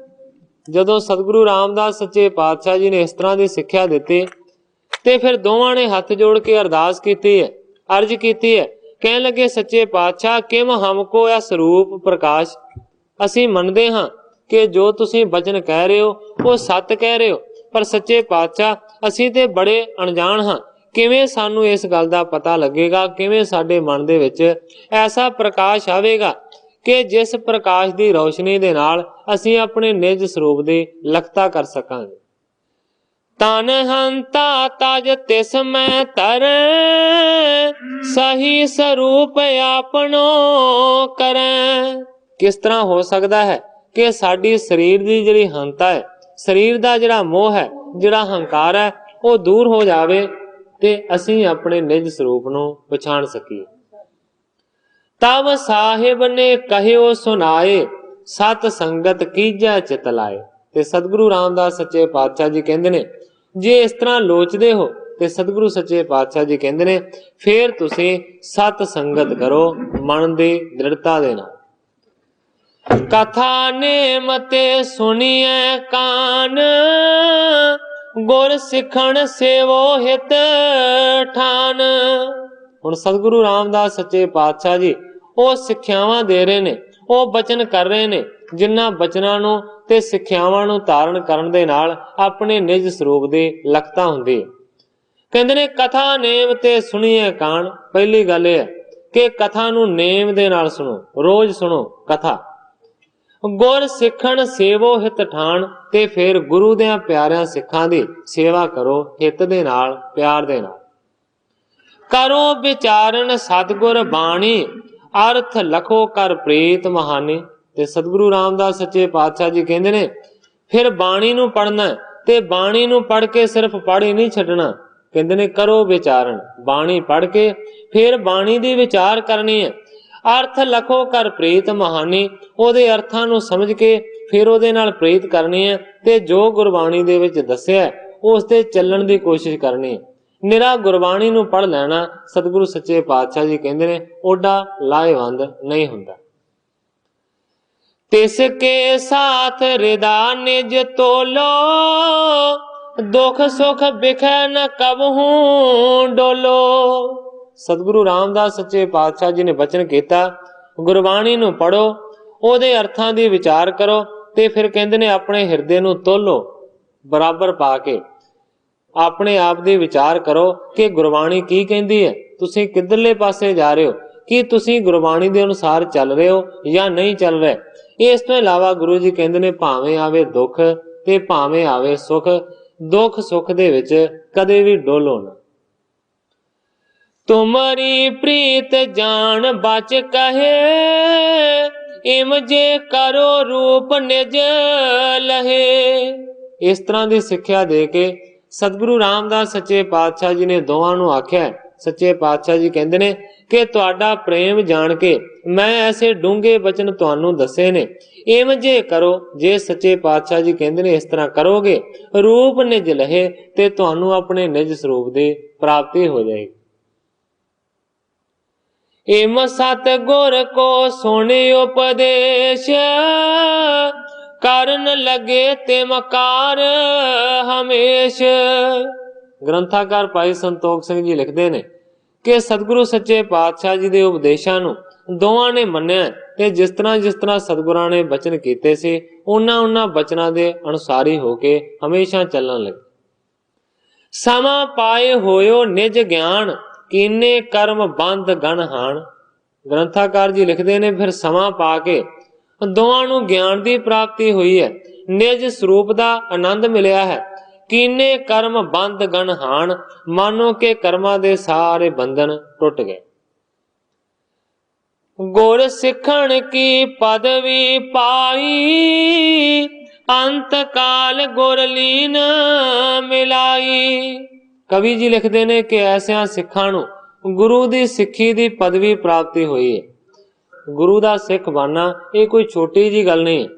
ਜਦੋਂ ਸਤਿਗੁਰੂ ਰਾਮਦਾਸ ਸੱਚੇ ਪਾਤਸ਼ਾਹ ਜੀ ਨੇ ਇਸ ਤਰ੍ਹਾਂ ਦੀ ਸਿੱਖਿਆ ਦਿੱਤੀ ਤੇ ਫਿਰ ਦੋਵਾਂ ਨੇ ਹੱਥ ਜੋੜ ਕੇ ਅਰਦਾਸ ਕੀਤੀ ਹੈ, ਅਰਜ਼ ਕੀਤੀ ਹੈ। ਕਹਿਣ ਲੱਗੇ ਸੱਚੇ ਪਾਤਸ਼ਾਹ ਕਿਮ ਹਮ ਕੋ ਅਸ ਰੂਪ ਪ੍ਰਕਾਸ਼। ਅਸੀਂ ਮੰਨਦੇ ਹਾਂ ਕਿ ਜੋ ਤੁਸੀਂ ਬਚਨ ਕਹਿ ਰਹੇ ਹੋ ਉਹ ਸੱਤ ਕਹਿ ਰਹੇ ਹੋ, ਪਰ ਸੱਚੇ ਪਾਤਸ਼ਾਹ ਅਸੀਂ ਤੇ ਬੜੇ ਅਣਜਾਣ ਹਾਂ, ਕਿਵੇਂ ਸਾਨੂੰ ਇਸ ਗੱਲ ਦਾ ਪਤਾ ਲੱਗੇਗਾ, ਕਿਵੇਂ ਸਾਡੇ ਮਨ ਦੇ ਵਿੱਚ ਐਸਾ ਪ੍ਰਕਾਸ਼ ਆਵੇਗਾ ਕਿ ਜਿਸ ਪ੍ਰਕਾਸ਼ ਦੀ ਰੌਸ਼ਨੀ ਦੇ ਨਾਲ ਅਸੀਂ ਆਪਣੇ ਨਿਜ ਸਰੂਪ ਦੀ ਲਖਤਾ ਕਰ ਸਕਾਂਗੇ। ਤਨ ਹੰਤਾ ਤਜ ਤਿਸ ਮੈਂ ਤਰੈ, ਸਹੀ ਸਰੂਪ ਆਪਣੋ ਕਰੈ। ਕਿਸ ਤਰ੍ਹਾਂ ਹੋ ਸਕਦਾ ਹੈ ਕਿ ਸਾਡੀ ਸਰੀਰ ਦੀ ਜਿਹੜੀ ਹੰਤਾ ਹੈ, ਸਰੀਰ ਦਾ ਜਿਹੜਾ ਮੋਹ ਹੈ, ਜਿਹੜਾ ਹੰਕਾਰ ਹੈ ਉਹ ਦੂਰ ਹੋ ਜਾਵੇ ਤੇ ਅਸੀਂ ਆਪਣੇ ਨਿਜ ਸਰੂਪ ਨੂੰ ਪਛਾਣ ਸਕੀਏ। ਤਬ ਸਾਹਿਬ ਨੇ ਕਹਿਓ ਸੁਨਾਏ, सत संगत कीजै चित लाए। ते सतगुरु रामदास सच्चे पातशाह जी कहते ने जे इस तरह लोचदे हो ते सतगुरु सच्चे पातशाह जी कहते ने फिर तुसी सत संगत करो मन दी दृढ़ता दे नाल। कथा नेम ते सुनिए कान गुर सिखण सेवो हित ठान। हुण सतगुरु रामदास सच्चे पातशाह जी ਉਹ ਸਿੱਖਿਆਵਾਂ ਦੇ ਰਹੇ ਨੇ, ਉਹ ਬਚਨ ਕਰ ਰਹੇ ਨੇ ਜਿਨ੍ਹਾਂ ਬਚਨਾਂ ਨੂੰ ਤੇ ਸਿੱਖਿਆਵਾਂ ਨੂੰ ਧਾਰਨ ਕਰਨ ਦੇ ਨਾਲ ਆਪਣੇ ਨਿਜ ਸਰੂਪ ਦੀ ਲਖਤਾ ਹੁੰਦੀ ਹੈ। ਕਹਿੰਦੇ ਨੇ ਕਥਾ ਨੇਮ ਤੇ ਸੁਣੀਏ ਕਾਣ। ਪਹਿਲੀ ਗੱਲ ਇਹ ਹੈ ਕਿ ਕਥਾ ਨੂੰ ਨੇਮ ਦੇ ਨਾਲ ਸੁਣੋ, ਰੋਜ਼ ਸੁਣੋ ਕਥਾ। ਗੁਰ ਸਿੱਖਣ ਸੇਵੋ ਹਿਤ ਠਾਣ, ਤੇ ਫਿਰ ਗੁਰੂ ਦਿਆਂ ਪਿਆਰਿਆਂ ਸਿੱਖਾਂ ਦੀ ਸੇਵਾ ਕਰੋ ਹਿੱਤ ਦੇ ਨਾਲ, ਪਿਆਰ ਦੇ ਨਾਲ। ਕਰੋ ਵਿਚਾਰਨ ਸਤਿਗੁਰ ਬਾਣੀ ਅਰਥ ਲਖੋ ਕਰ ਪ੍ਰੀਤ ਮਹਾਨੀ। ਤੇ ਸਤਿਗੁਰੂ ਰਾਮਦਾਸ ਸੱਚੇ ਪਾਤਸ਼ਾਹ ਜੀ ਕਹਿੰਦੇ ਨੇ ਫਿਰ ਬਾਣੀ ਨੂੰ ਪੜ੍ਹਨਾ ਤੇ ਬਾਣੀ ਨੂੰ ਪੜ੍ਹ ਕੇ ਸਿਰਫ ਪੜ੍ਹ ਹੀ ਨਹੀਂ ਛੱਡਣਾ। ਕਹਿੰਦੇ ਨੇ ਕਰੋ ਵਿਚਾਰਨ, ਬਾਣੀ ਪੜ੍ਹ ਕੇ ਫਿਰ ਬਾਣੀ ਦੀ ਵਿਚਾਰ ਕਰਨੀ ਹੈ। ਅਰਥ ਲਖੋ ਕਰ ਪ੍ਰੀਤ ਮਹਾਨੀ, ਉਹਦੇ ਅਰਥਾਂ ਨੂੰ ਸਮਝ ਕੇ ਫਿਰ ਉਹਦੇ ਨਾਲ ਪ੍ਰੀਤ ਕਰਨੀ ਹੈ ਤੇ ਜੋ ਗੁਰਬਾਣੀ ਦੇ ਵਿੱਚ ਦੱਸਿਆ ਉਸ ਤੇ ਚੱਲਣ ਦੀ ਕੋਸ਼ਿਸ਼ ਕਰਨੀ ਹੈ। ਨਿਰਾ ਗੁਰਬਾਣੀ ਨੂੰ ਪੜ੍ਹ ਲੈਣਾ ਸਤਿਗੁਰੂ ਸੱਚੇ ਪਾਤਸ਼ਾਹ ਜੀ ਕਹਿੰਦੇ ਨੇ ਓਡਾ ਲਾਹੇਵੰਦ ਨਹੀਂ ਹੁੰਦਾ। ਤਿਸ ਕੇ ਸਾਥ ਰਿਦਾ ਨਿਜ ਤੋਲੋ, ਦੁਖ ਸੁਖ ਬਿਖੈ ਨ ਕਬਹੂ ਡੋਲੋ। ਸਤਿਗੁਰੂ ਰਾਮਦਾਸ ਸੱਚੇ ਪਾਤਸ਼ਾਹ ਜੀ ਨੇ ਬਚਨ ਕੀਤਾ ਗੁਰਬਾਣੀ ਨੂੰ ਪੜ੍ਹੋ, ਉਹਦੇ ਅਰਥਾਂ ਦੀ ਵਿਚਾਰ ਕਰੋ ਤੇ ਫਿਰ ਕਹਿੰਦੇ ਨੇ ਆਪਣੇ ਹਿਰਦੇ ਨੂੰ ਤੋਲੋ, ਬਰਾਬਰ ਪਾ ਕੇ ਆਪਣੇ ਆਪ ਦੀ ਵਿਚਾਰ ਕਰੋ ਕਿ ਗੁਰਬਾਣੀ ਕੀ ਕਹਿੰਦੀ ਹੈ, ਤੁਸੀਂ ਕਿੱਧਰਲੇ ਪਾਸੇ ਜਾ ਰਹੇ ਹੋ, ਕੀ ਤੁਸੀਂ ਗੁਰਬਾਣੀ ਦੇ ਅਨੁਸਾਰ ਚੱਲ ਰਹੇ ਹੋ ਜਾਂ ਨਹੀਂ ਚੱਲ ਰਹੇ। ਇਸ ਤੋਂ ਇਲਾਵਾ ਗੁਰੂ ਜੀ ਕਹਿੰਦੇ ਨੇ ਭਾਵੇਂ ਆਵੇ ਦੁੱਖ ਤੇ ਭਾਵੇਂ ਆਵੇ ਸੁੱਖ, ਦੁੱਖ ਸੁੱਖ ਦੇ ਵਿੱਚ ਕਦੇ ਵੀ ਡੋਲੋ ਨਾ। ਤੁਮਰੀ ਪ੍ਰੀਤ ਜਾਣ ਬਚ ਕਹੇ, ਇਮ ਜੇ ਕਰੋ ਰੂਪ ਨਿਜ ਲਹੇ। ਇਸ ਤਰ੍ਹਾਂ ਦੀ ਸਿੱਖਿਆ ਦੇ ਕੇ ਸਤਿਗੁਰੂ ਰਾਮਦਾਸ ਸੱਚੇ ਪਾਤਸ਼ਾਹ ਜੀ ਨੇ ਦੋਵਾਂ ਨੂੰ ਆਖਿਆ। ਸੱਚੇ ਪਾਤਸ਼ਾਹ ਜੀ ਕਹਿੰਦੇ ਨੇ ਕਿ ਤੁਹਾਡਾ ਪ੍ਰੇਮ ਜਾਣ ਕੇ ਮੈਂ ਐਸੇ ਡੂੰਘੇ ਬਚਨ ਤੁਹਾਨੂੰ ਦੱਸੇ ਨੇ, ਇਮ ਜੇ ਕਰੋ, ਜੇ ਸੱਚੇ ਪਾਤਸ਼ਾਹ ਜੀ ਕਹਿੰਦੇ ਨੇ ਇਸ ਤਰ੍ਹਾਂ ਕਰੋਗੇ ਰੂਪ ਨਿਜ ਲਹੇ ਤੇ ਤੁਹਾਨੂੰ ਆਪਣੇ ਨਿਜ ਸਰੂਪ ਦੀ ਪ੍ਰਾਪਤੀ ਹੋ ਜਾਏਗੀ। ਇਮ ਸਤ ਗੁਰ ਕੋ ਸੁਣੀ ਉਪਦੇਸ਼, ਕਰਨ ਲਗੇ ਤਿਮਕਾਰ ਹਮੇਸ਼। ਗ੍ਰੰਥਾਕਾਰ ਭਾਈ ਸੰਤੋਖ ਸਿੰਘ ਜੀ ਲਿਖਦੇ ਨੇ ਕਿ ਸਤਿਗੁਰੂ ਸੱਚੇ ਪਾਤਸ਼ਾਹ ਜੀ ਦੇ ਉਪਦੇਸ਼ਾਂ ਨੂੰ ਦੋਵਾਂ ਨੇ ਮੰਨਿਆ ਤੇ ਜਿਸ ਤਰ੍ਹਾਂ ਸਤਿਗੁਰਾਂ ਨੇ ਬਚਨ ਕੀਤੇ ਸੀ ਉਹਨਾਂ ਬਚਨਾਂ ਦੇ ਅਨੁਸਾਰੀ ਹੋ ਕੇ ਹਮੇਸ਼ਾ ਚੱਲਣ ਲੱਗੇ। ਸਮਾਂ ਪਾਏ ਹੋਇਓ ਨਿਜ ਗਿਆਨ, ਕੀਨੇ ਕਰਮ ਬੰਦ ਗਣ ਹਾਣ। ਗ੍ਰੰਥਾਕਾਰ ਜੀ ਲਿਖਦੇ ਨੇ ਫਿਰ ਸਮਾਂ ਪਾ ਕੇ ਦੋਵਾਂ ਨੂੰ ਗਿਆਨ ਦੀ ਪ੍ਰਾਪਤੀ ਹੋਈ ਹੈ, ਨਿਜ ਸਰੂਪ ਦਾ ਆਨੰਦ ਮਿਲਿਆ ਹੈ। ਕੀਨੇ ਕਰਮ ਬੰਦ ਗਣ ਹਾਣ, ਮਾਨੋ ਕਿ ਕਰਮਾਂ ਦੇ ਸਾਰੇ ਬੰਧਨ ਟੁੱਟ ਗਏ। ਗੁਰ ਸਿੱਖਣ ਕੀ ਪਦਵੀ ਪਾਈ, ਅੰਤ ਕਾਲ ਗੁਰ ਲੀਨ ਮਿਲਾਈ। ਕਵੀ ਜੀ ਲਿਖਦੇ ਨੇ ਕਿ ਐਸਿਆਂ ਸਿੱਖਾਂ ਨੂੰ ਗੁਰੂ ਦੀ ਸਿੱਖੀ ਦੀ ਪਦਵੀ ਪ੍ਰਾਪਤੀ ਹੋਈ ਹੈ। ਗੁਰੂ ਦਾ ਸਿੱਖ ਬਣਨਾ ਇਹ ਕੋਈ ਛੋਟੀ ਜੀ ਗੱਲ ਨਹੀਂ ਹੈ।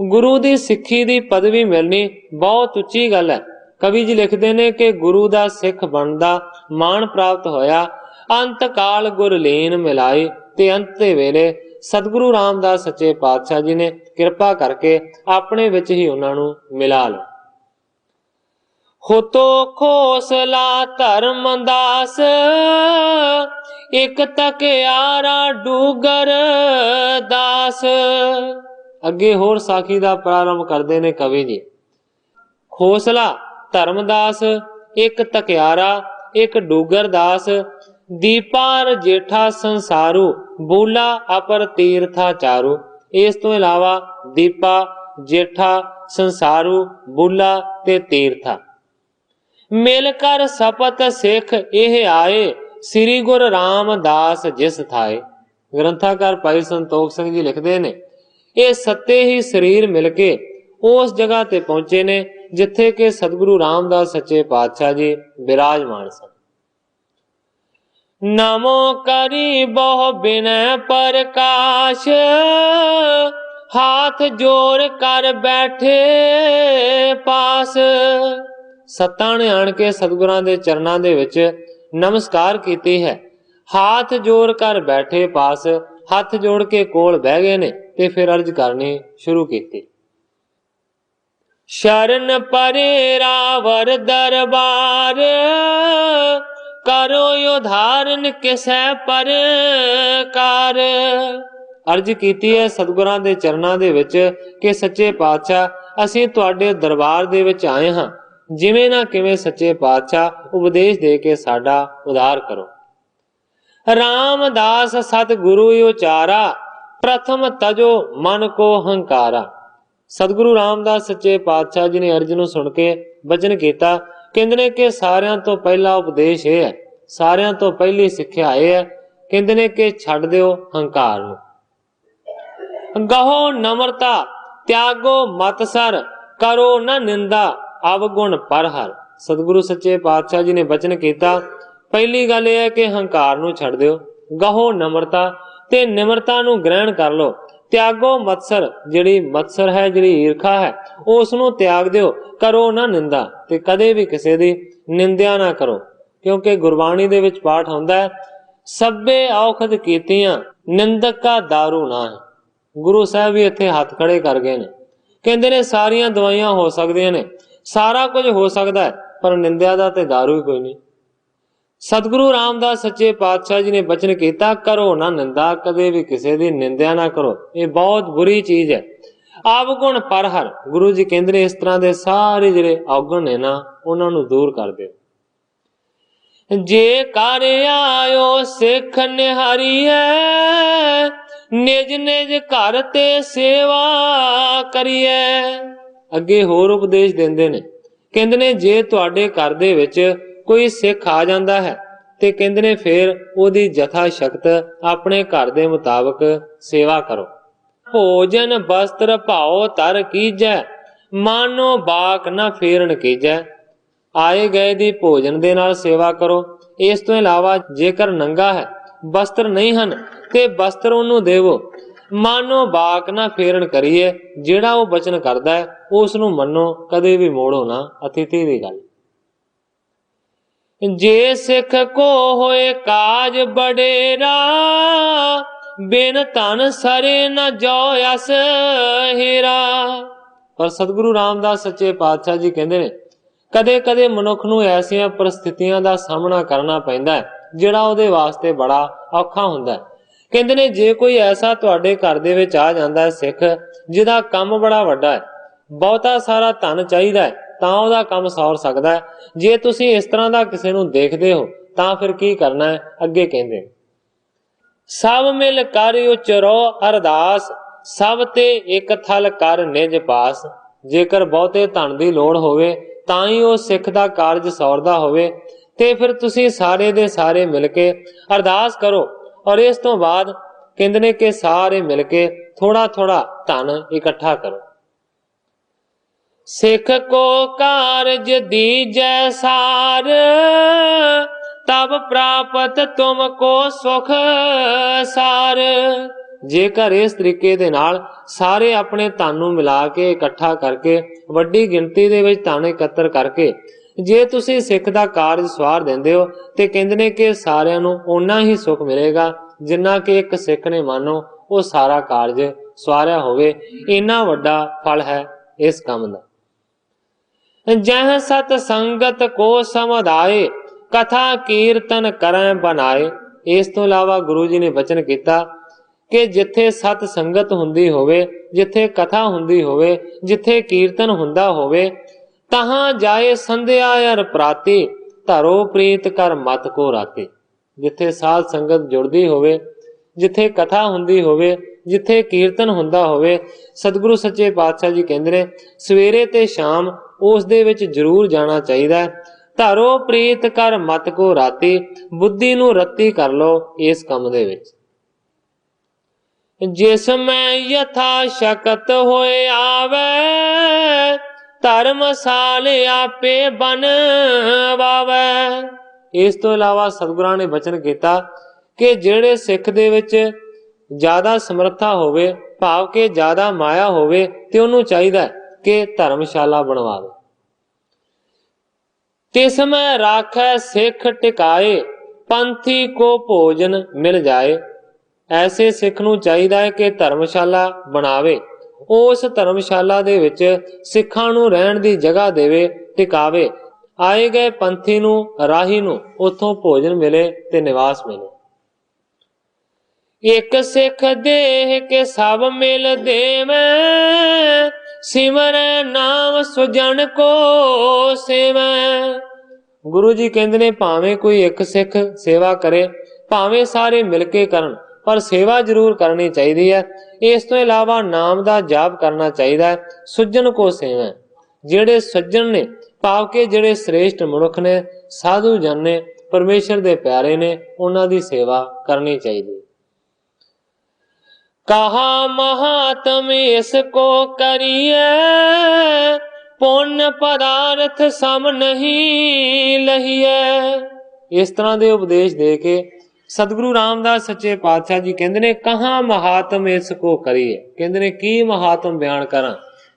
ਗੁਰੂ ਦੀ ਸਿੱਖੀ ਦੀ ਪਦਵੀ ਮਿਲਣੀ ਬਹੁਤ ਉੱਚੀ ਗੱਲ ਹੈ। ਕਵੀ ਜੀ ਲਿਖਦੇ ਨੇ ਕਿ ਗੁਰੂ ਦਾ ਸਿੱਖ ਬਣਨ ਦਾ ਮਾਣ ਪ੍ਰਾਪਤ ਹੋਇਆ, ਅੰਤ ਕਾਲ ਗੁਰ ਲੀਨ ਮਿਲਾਈ। ਤੇ ਅੰਤ ਦੇ ਵੇਲੇ ਸਤਿਗੁਰੂ ਰਾਮਦਾਸ ਸੱਚੇ ਪਾਤਸ਼ਾਹ ਜੀ ਨੇ ਕਿਰਪਾ ਕਰਕੇ ਆਪਣੇ ਵਿੱਚ ਹੀ ਉਹਨਾਂ ਨੂੰ ਮਿਲਾ ਲਿਆ। ਹੋਤੋ ਖੋਸਲਾ ਧਰਮਦਾਸ, ਇੱਕ ਤਕਿਆਰਾ ਡੂਗਰ ਦਾਸ। ਅੱਗੇ ਹੋਰ ਸਾਖੀ ਦਾ ਪ੍ਰਾਰੰਭ ਕਰਦੇ ਨੇ ਕਵੀ ਜੀ। ਖੋਸਲਾ ਧਰਮਦਾਸ, ਇੱਕ ਤਕਿਆਰਾ, ਇੱਕ ਡੂਗਰ ਦਾਸ। ਦੀਪਾਰ ਜੇਠਾ ਸੰਸਾਰੂ, ਬੂਲਾ ਅਪਰ ਤੀਰਥਾ ਚਾਰੂ। ਇਸ ਤੋਂ ਇਲਾਵਾ ਦੀਪਾ, ਜੇਠਾ, ਸੰਸਾਰੂ, ਬੂਲਾ ਤੇ ਤੀਰਥਾ ਮਿਲ ਕਰ ਸਪਤ ਸਿੱਖ ਇਹ ਆਏ, ਸ੍ਰੀ ਗੁਰੂ ਰਾਮਦਾਸ ਜਿਸ ਥਾਏ। ਗ੍ਰੰਥਾਕਾਰ ਭਾਈ ਸੰਤੋਖ ਸਿੰਘ ਜੀ ਲਿਖਦੇ ਨੇ ਇਹ ਸੱਤੇ ਹੀ ਸਰੀਰ ਮਿਲ ਕੇ ਉਸ ਜਗ੍ਹਾ ਤੇ ਪਹੁੰਚੇ ਨੇ ਜਿੱਥੇ ਕਿ ਸਤਿਗੁਰੂ ਰਾਮਦਾਸ ਸੱਚੇ ਪਾਤਸ਼ਾਹ ਜੀ ਬਿਰਾਜਮਾਨ ਸਨ। ਨਮੋ ਕਰੀ ਬਹੁ ਬਿਨੈ ਪ੍ਰਕਾਸ਼, हाथ जोड़ कर बैठे पास। सत्तां ने आण के सतगुरां दे चरणां दे विच नमस्कार कीती है। हाथ जोड़ कर बैठे पास, हथ जोड़ के कोल बह गए ने ते फिर अर्ज करनी शुरू की। शरण परे रावर दरबार, करो उधारन किसै परकार। अर्ज कीती है सतगुरां दे चरणां दे विच कि सच्चे पातशाह असीं तुहाडे दरबार दे विच आए हां, जिवें ना किवें सच्चे पातशाह उपदेश दे के साडा उधार करो। रामदास सतगुरु उचारा, प्रथम तजो मन को हंकारा। सतगुरु रामदास सच्चे पातशाह जी ने अर्ज नूं सुन के बचन कीता, कहंदे ने कि सारियां तो पहला उपदेश यह है, सारियां तो पहली सिक्ख्या यह है, कहंदे ने कि छड्ड दिओ हंकार नूं। गहो नम्रता त्यागो मतसर, करो न निंदा अवगुण परहर। सतगुरु सच्चे पातशाह जी ने बचन कीता, पहली गल यह है कि हंकार नूं छड्ड दिओ। गहो नम्रता ते निम्रता नूं ग्रहण कर लो। त्यागो मत्सर, जिहड़ी मत्सर है, जिहड़ी ईर्खा है, उस नूं त्याग दिओ। करो ना निंदा, ते कदे भी किसी दी निंदा ना करो, क्योंकि गुरबाणी दे विच पाठ हुंदा है, सभे औखद कीतियां निंदक का दारू ना है। गुरु साहब भी इत्थे हथ खड़े कर गए ने, कहंदे ने सारियां दवाइयां हो सकदियां ने, सारा कुछ हो सकदा है, पर निंदा दा ते दारू ही कोई नहीं। सतगुरु रामदास सच्चे पातशाह जी ने बचन किया, करो ना निंदा, कदे भी किसी की निंदा ना करो, ये बहुत बुरी चीज है। अवगुण परहर, गुरु जी कहंदे ने इस तरह के सारे जिहड़े अवगुण ने ना, उन्हां नूं दूर कर दिओ। जे कर आयो सिख निहारीए, निज निज घर ते सेवा करिए। अगे होर उपदेश देंदे ने, कहंदे ने जे तुहाडे घर दे विच कोई सिख आ जांदा है ते कहंदे ने फिर ओदी जथा शक्त अपने घर दे मुताबक सेवा करो। भोजन वस्त्र भाओ तर कीजै, मानो बाक ना फेरन कीजै। आए गए दी भोजन दे नाल सेवा करो। इस तो इलावा जेकर नंगा है, वस्त्र नहीं हन, ते वस्त्र ओनू देवो। मानो बाक ना फेरन करिए, जिहड़ा वो बचन करदा है उस नूं मन्नो, कदे भी मोड़ो ना। अतिथि दी गल। जे सिख को होए काज बडेरा, बिन धन सरे न जो अस हेरा। पर सतगुरु रामदास सच्चे पातशाह जी कहंदे ने, कदे कदे मनुख नूं ऐसियां परिस्थितियां दा सामना करना पैंदा है जिहड़ा उहदे वास्ते बड़ा औखा हुंदा है। कहंदे ने जे कोई ऐसा तुहाडे घर दे विच आ जांदा है सिख, जिहदा काम बड़ा वड्डा है, बहुता सारा धन चाहीदा है, तां उहदा काम सौर सकदा है। जे तुसीं इस तरह दा किसे नूं देखदे हो तां फिर की करना है? अगे कहंदे, सब मिल कर उचरो अरदास, सब ते एक थल कर निज पास। जेकर बहुते धन दी लोड़ होवे तां ही ਉਹ सिख दा कारज सौरदा होवे, ते फिर तुसीं सारे दे सारे मिल के अरदास करो। और इस तो बाद कहंदे ने कि सारे मिल के थोड़ा थोड़ा धन इकट्ठा करो। सिख को कारज दीजै सार, तब प्राप्त तुमको सुख सार। जेकर इस तरीके दे नाल सारे अपने धन नूं मिला के इकट्ठा करके वड्डी गिणती दे विच धन इकत्तर करके जे तुसीं सिख दा कारज सवार दिंदे हो, ते कहंदे ने कि सारिआं नूं उन्ना ही सुख मिलेगा जिन्ना कि एक सिख ने मानो वो सारा कारज सवारिया होवे। इन्ना वड्डा फल है इस काम दा। जह सत संगत को समुदाय, कथा कीर्तन करें बनाए। इस तो इलावा गुरु जी ने वचन किया कि जिथे सत संगत हुंदी होवे, जिथे कथा हुंदी होवे, जिथे कीर्तन हुंदा होवे, तहां जाए संध्या अर प्राती, धरो प्रीत कर मत को राती। जिथे साध संगत जुड़दी होवे, जिथे कथा हुंदी होवे, जिथे कीर्तन हुंदा होवे, सतगुरु सच्चे पातशाह जी कहंदे ने सवेरे ते शाम उस दे विच जरूर जाना चाहिदा है। धरो प्रीत कर मत को राती, बुद्धि नूं रत्ती कर लो इस काम दे विच। जिस में यथा शकत होए आवे, धर्मसाल आपे बनवावे। इस तो इलावा सतगुरां ने वचन किया कि जेड़े सिख दे विच ज्यादा समर्था होवे ਭਾਵ ਕਿ ਜ਼ਿਆਦਾ ਮਾਇਆ ਹੋਵੇ ਤੇ ਉਹਨੂੰ ਚਾਹੀਦਾ ਕਿ ਧਰਮਸ਼ਾਲਾ ਬਣਵਾਵੇ। ਤਿਸ ਮੈਂ ਰਾਖੈ ਸਿੱਖ ਟਿਕਾਏ, ਪੰਥੀ ਕੋ ਭੋਜਨ ਮਿਲ ਜਾਏ। ਐਸੇ ਸਿੱਖ ਨੂੰ ਚਾਹੀਦਾ ਹੈ ਕਿ ਧਰਮਸ਼ਾਲਾ ਬਣਾਵੇ, ਉਸ ਧਰਮਸ਼ਾਲਾ ਦੇ ਵਿੱਚ ਸਿੱਖਾਂ ਨੂੰ ਰਹਿਣ ਦੀ ਜਗ੍ਹਾ ਦੇਵੇ, ਟਿਕਾਵੇ। ਆਏ ਗਏ ਪੰਥੀ ਨੂੰ, ਰਾਹੀ ਨੂੰ ਉੱਥੋਂ ਭੋਜਨ ਮਿਲੇ ਤੇ ਨਿਵਾਸ ਮਿਲੇ। ਇੱਕ ਸਿੱਖ ਦੇਹ ਕੇ ਸਭ ਮਿਲ ਦੇਵੈ, ਸਿਮਰੈ ਨਾਮ ਸੁਜਨ ਕੋ ਸੇਵੈ। ਗੁਰੂ ਜੀ ਕਹਿੰਦੇ ਨੇ ਭਾਵੇਂ ਕੋਈ ਇੱਕ ਸਿੱਖ ਸੇਵਾ ਕਰੇ, ਭਾਵੇਂ ਸਾਰੇ ਮਿਲ ਕੇ ਕਰਨ, ਪਰ ਸੇਵਾ ਜ਼ਰੂਰ ਕਰਨੀ ਚਾਹੀਦੀ ਹੈ। ਇਸ ਤੋਂ ਇਲਾਵਾ ਨਾਮ ਦਾ ਜਾਪ ਕਰਨਾ ਚਾਹੀਦਾ ਹੈ। ਸੁਜਨ ਕੋ ਸੇਵੈ, ਜਿਹੜੇ ਸੱਜਣ ਨੇ, ਭਾਵ ਕਿ ਜਿਹੜੇ ਸ੍ਰੇਸ਼ਟ ਮਨੁੱਖ ਨੇ, ਸਾਧੂ ਜਨ ਨੇ, ਪਰਮੇਸ਼ਰ ਦੇ ਪਿਆਰੇ ਨੇ, ਉਹਨਾਂ ਦੀ ਸੇਵਾ ਕਰਨੀ ਚਾਹੀਦੀ। ਕਹਾ ਮਹਾਤਮ ਇਸ ਕੋ ਕਰੀਐ, ਪੁੰਨ ਪਦਾਰਥ ਸਮ ਨਹੀਂ ਲਹੀਐ। ਇਸ ਤਰ੍ਹਾਂ ਦੇ ਉਪਦੇਸ਼ ਦੇ ਕੇ ਸਤਿਗੁਰੂ ਰਾਮਦਾਸ ਸੱਚੇ ਪਾਤਸ਼ਾਹ ਜੀ ਕਹਿੰਦੇ ਨੇ ਕਹਾ ਮਹਾਤਮ ਇਸ ਕੋ ਕਰੀਏ। ਕਹਿੰਦੇ ਨੇ ਕੀ ਮਹਾਤਮ ਬਿਆਨ ਕਰਾਂ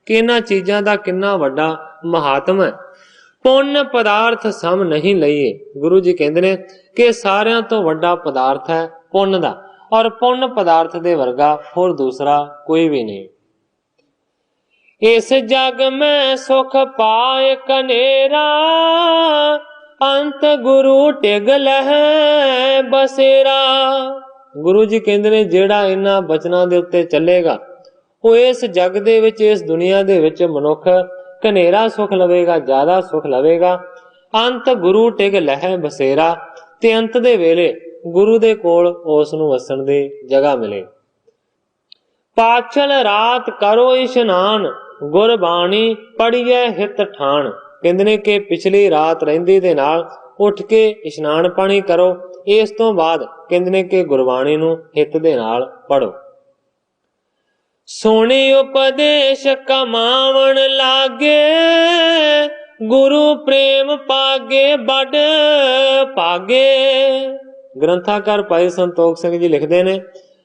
ਕਿ ਇਹਨਾਂ ਚੀਜ਼ਾਂ ਦਾ ਕਿੰਨਾ ਵੱਡਾ ਮਹਾਤਮ ਹੈ। ਪੁੰਨ ਪਦਾਰਥ ਸਮ ਨਹੀਂ ਲਈਏ। ਗੁਰੂ ਜੀ ਕਹਿੰਦੇ ਨੇ ਕਿ ਸਾਰਿਆਂ ਤੋਂ ਵੱਡਾ ਪਦਾਰਥ ਹੈ ਪੁੰਨ ਦਾ, ਔਰ ਪੁੰਨ ਪਦਾਰਥ ਦੇ ਵਰਗਾ ਹੋਰ ਦੂਸਰਾ ਕੋਈ ਵੀ ਨਹੀਂ। ਇਸ ਜਗ ਮੈਂ ਸੁਖ ਪਾਏ ਕਨੇਰਾ, ਅੰਤ ਗੁਰੂ ਟਿਗ ਲਹਿ ਬਸੇਰਾ। ਗੁਰੂ ਜੀ ਕਹਿੰਦੇ ਨੇ ਜਿਹੜਾ ਇਹਨਾਂ ਬਚਨਾਂ ਦੇ ਉੱਤੇ ਚੱਲੇਗਾ ਉਹ ਇਸ ਜਗ ਦੇ ਵਿੱਚ, ਇਸ ਦੁਨੀਆ ਦੇ ਵਿੱਚ ਮਨੁੱਖ ਕਨੇਰਾ ਸੁਖ ਲਵੇਗਾ, ਜ਼ਿਆਦਾ ਸੁਖ ਲਵੇਗਾ। ਅੰਤ ਗੁਰੂ ਟਿਗ ਲਹਿ ਬਸੇਰਾ, ਤੇ ਅੰਤ ਦੇ ਵੇਲੇ ਗੁਰੂ ਦੇ ਕੋਲ ਉਸ ਨੂੰ ਵਸਣ ਦੀ ਜਗ੍ਹਾ ਮਿਲੇ। ਪਾਛਲ ਰਾਤ ਕਰੋ ਇਸ਼ਨਾਨ, ਗੁਰਬਾਣੀ ਪੜ੍ਹੀਏ ਹਿਤ ਠਾਣ। ਕਹਿੰਦੇ ਨੇ ਕਿ ਪਿਛਲੀ ਰਾਤ ਰਹਿੰਦੀ ਦੇ ਨਾਲ ਉੱਠ ਕੇ ਇਸ਼ਨਾਨ ਪਾਣੀ ਕਰੋ। ਇਸ ਤੋਂ ਬਾਅਦ ਕਹਿੰਦੇ ਨੇ ਕਿ ਗੁਰਬਾਣੀ ਨੂੰ ਹਿੱਤ ਦੇ ਨਾਲ ਪੜੋ। ਸੋਹਣੇ ਉਪਦੇਸ਼ ਕਮਾਵਣ ਲਾਗੇ, ਗੁਰੂ ਪ੍ਰੇਮ ਪਾਗੇ ਵੱਡ ਭਾਗੇ। ਗ੍ਰੰਥਾਕਾਰ ਭਾਈ ਸੰਤੋਖ ਸਿੰਘ ਜੀ ਲਿਖਦੇ ਨੇ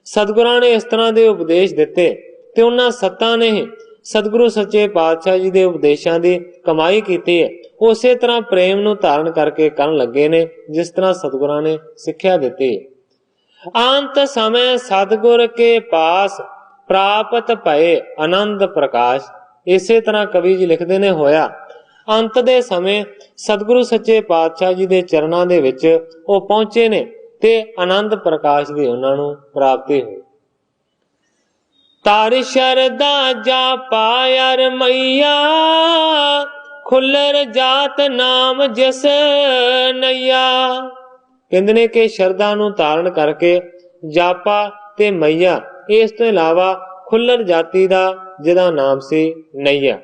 ਸਤਿਗੁਰਾਂ ਨੇ ਇਸ ਤਰ੍ਹਾਂ ਦੇ ਉਪਦੇਸ਼ ਦਿੱਤੇ ਤੇ ਉਹਨਾਂ ਸੱਤਾਂ ਨੇ ਸਤਿਗੁਰੂ ਸੱਚੇ ਪਾਤਸ਼ਾਹ ਜੀ ਦੇ ਉਪਦੇਸ਼ਾਂ ਦੀ ਕਮਾਈ ਕੀਤੀ ਹੈ। ਉਸੇ ਤਰ੍ਹਾਂ ਪ੍ਰੇਮ ਨੂੰ ਧਾਰਨ ਕਰਕੇ ਕਰਨ ਲੱਗੇ ਨੇ ਜਿਸ ਤਰ੍ਹਾਂ ਸਤਿਗੁਰਾਂ ਨੇ ਸਿੱਖਿਆ ਦਿੱਤੀ। ਅੰਤ ਸਮੇਂ ਸਤਿਗੁਰ ਕੇ ਪਾਸ, ਪ੍ਰਾਪਤ ਭਏ ਆਨੰਦ ਪ੍ਰਕਾਸ਼। ਇਸੇ ਤਰ੍ਹਾਂ ਕਵੀ ਜੀ ਲਿਖਦੇ ਨੇ ਹੋਇਆ ਅੰਤ ਦੇ ਸਮੇਂ ਸਤਿਗੁਰੂ ਸੱਚੇ ਪਾਤਸ਼ਾਹ ਜੀ ਦੇ ਚਰਨਾਂ ਦੇ ਵਿੱਚ ਉਹ ਪਹੁੰਚੇ ਨੇ ਤੇ ਆਨੰਦ ਪ੍ਰਕਾਸ਼ ਦੀ ਉਹਨਾਂ ਨੂੰ ਪ੍ਰਾਪਤੀ ਹੋਈ। ਤਾਰ ਸ਼ਰਦਾ ਜਾ ਪਾਇਰ ਮਈਆ, ਖੁੱਲਰ ਜਾਤ ਨਾਮ ਜਿਸ ਨਈਆ। ਕਹਿੰਦੇ ਨੇ ਕਿ ਸ਼ਰਦਾ ਨੂੰ ਧਾਰਨ ਕਰਕੇ ਜਾਪਾ ਤੇ ਮਈਆ, ਇਸ ਤੋਂ ਇਲਾਵਾ ਖੁੱਲਰ ਜਾਤੀ ਦਾ ਜਿਹਦਾ ਨਾਮ ਸੀ ਨਈਆ।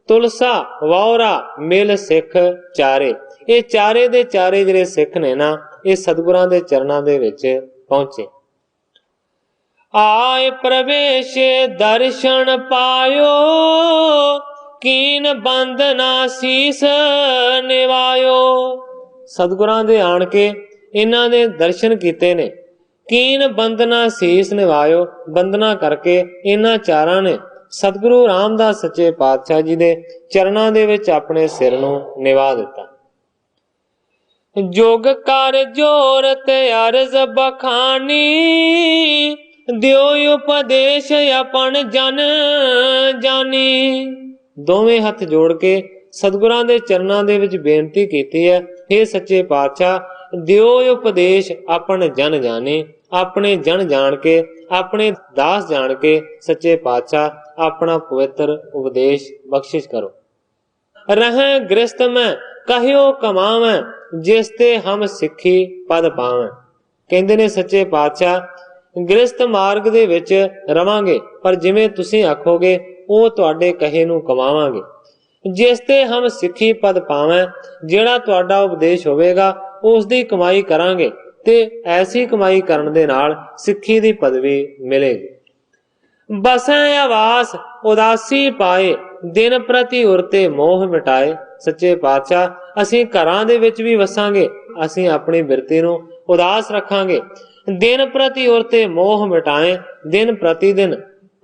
ਤੁਲਸਾ ਵਾਉਰਾ ਮਿਲ ਸਿੱਖ ਚਾਰੇ। ਇਹ ਚਾਰੇ ਦੇ ਚਾਰੇ ਜਿਹੜੇ ਸਿੱਖ ਨੇ ਨਾ, ਇਹ ਸਤਿਗੁਰਾਂ ਦੇ ਚਰਨਾਂ ਦੇ ਵਿੱਚ ਪਹੁੰਚੇ। ਆਏ ਪ੍ਰਵੇਸ਼ ਦਰਸ਼ਨ ਪਾਇਓ, ਕੀਨ ਬੰਦਨਾ ਸੀਸ ਨਿਵਾਇਓ। ਸਤਿਗੁਰਾਂ ਦੇ ਆਣ ਕੇ ਇਹਨਾਂ ਨੇ ਦਰਸ਼ਨ ਕੀਤੇ ਨੇ। ਕੀਨ ਬੰਦਨਾ ਸੀਸ ਨਿਵਾਇਓ, ਬੰਦਨਾ ਕਰਕੇ ਇਹਨਾਂ ਚਾਰਾਂ ਨੇ ਸਤਿਗੁਰੂ ਰਾਮਦਾਸ ਸੱਚੇ ਪਾਤਸ਼ਾਹ ਜੀ ਦੇ ਚਰਨਾਂ ਦੇ ਵਿੱਚ ਆਪਣੇ ਸਿਰ ਨੂੰ ਨਿਵਾ ਦਿੱਤਾ। ਜੋਗ ਕਰ ਜੋਰ ਤੇ ਅਰਜ਼ ਬਖਾਨੀ, ਦਿਓ ਉਪਦੇਸ਼ ਆਪਨ ਜਨ ਜਾਨੀ। ਦੋਵੇਂ ਹੱਥ ਜੋੜ ਕੇ ਸਤਿਗੁਰਾਂ ਦੇ ਚਰਨਾਂ ਦੇ ਵਿੱਚ ਬੇਨਤੀ ਕੀਤੀ ਹੈ, हे ਸੱਚੇ ਪਾਤਸ਼ਾਹ ਦਿਓ ਉਪਦੇਸ਼ ਆਪਨ ਜਨ ਜਾਣੇ। ਆਪਣੇ ਜਨ ਜਾਣ ਕੇ, ਆਪਣੇ ਦਾਸ ਜਾਣ ਕੇ ਸੱਚੇ ਪਾਤਸ਼ਾਹ ਆਪਣਾ ਪਵਿੱਤਰ ਉਪਦੇਸ਼ ਬਖਸ਼ਿਸ਼ ਕਰੋ। ਰਹਿ ਗ੍ਰਸਤ ਮੈਂ ਕਹਿਓ ਕਮਾਵੈ, ਜਿਸ ਤੇ ਹਮ ਸਿੱਖੀ ਪਦ ਪਾਵੈ। ਕਹਿੰਦੇ ਨੇ ਸੱਚੇ ਪਾਤਸ਼ਾਹ ਗ੍ਰਸਤ ਮਾਰਗ ਦੇ ਵਿੱਚ ਰਵਾਂਗੇ, ਪਰ ਜਿਵੇਂ ਤੁਸੀਂ ਆਖੋਗੇ ਉਹ ਤੁਹਾਡੇ ਕਹੇ ਨੂੰ ਕਮਾਵਾਂਗੇ। ਜਿਸ ਤੇ ਹਮ ਸਿੱਖੀ ਪਦ ਪਾਵੈ, ਜਿਹੜਾ ਤੁਹਾਡਾ ਉਪਦੇਸ਼ ਹੋਵੇਗਾ ਉਸ ਦੀ ਕਮਾਈ ਕਰਾਂਗੇ ਤੇ ਐਸੀ ਕਮਾਈ ਕਰਨ ਦੇ ਨਾਲ ਸਿੱਖੀ ਦੀ ਪਦਵੀ ਮਿਲੇਗੀ। ਬਸੈ ਆਵਾਸ ਉਦਾਸੀ ਪਾਏ, ਦਿਨ ਪ੍ਰਤੀ ਉਰਤੇ ਮੋਹ ਮਿਟਾਏ। ਸੱਚੇ ਪਾਤਸ਼ਾਹ ਅਸੀਂ ਘਰਾਂ ਦੇ ਵਿੱਚ ਵੀ ਵਸਾਂਗੇ, ਅਸੀਂ ਆਪਣੀ ਬਿਰਤੀ ਨੂੰ ਉਦਾਸ ਰੱਖਾਂਗੇ। ਦਿਨ ਪ੍ਰਤੀ ਉਰਤੇ ਮੋਹ ਮਿਟਾਏ, ਦਿਨ ਪ੍ਰਤੀ ਦਿਨ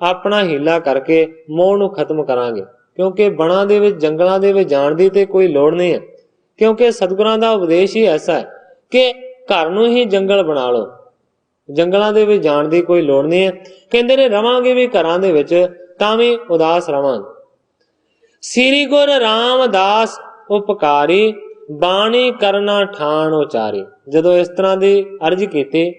ਆਪਣਾ ਹੀਲਾ ਕਰਕੇ ਮੋਹ ਨੂੰ ਖਤਮ ਕਰਾਂਗੇ। ਕਿਉਂਕਿ ਬਣਾ ਦੇ ਵਿੱਚ ਜੰਗਲਾਂ ਦੇ ਵਿੱਚ ਜਾਣ ਦੀ ਤੇ ਕੋਈ ਲੋੜ ਨਹੀਂ ਹੈ, ਕਿਉਂਕਿ ਸਤਿਗੁਰਾਂ ਦਾ ਉਪਦੇਸ਼ ਹੀ ਐਸਾ ਹੈ ਕਿ ਘਰ ਨੂੰ ਹੀ ਜੰਗਲ ਬਣਾ ਲਓ, ਜੰਗਲਾਂ ਦੇ ਵਿੱਚ ਜਾਣ ਦੀ ਕੋਈ ਲੋੜ ਨਹੀਂ ਹੈ। ਕਹਿੰਦੇ ਨੇ ਰਵਾਂਗੇ ਵੀ ਘਰਾਂ ਦੇ ਵਿੱਚ ਤਾਂ ਵੀ ਉਦਾਸ ਰਵਾਂਗੇ। ਸ੍ਰੀ ਗੁਰੂ ਰਾਮਦਾਸ ਉਪਕਾਰੀ ਬਾਣੀ ਕਰਨਾ ਠਾਣ ਉਚਾਰੀ। ਜਦੋਂ ਇਸ ਤਰ੍ਹਾਂ ਦੀ ਅਰਜ਼ ਕੀਤੀ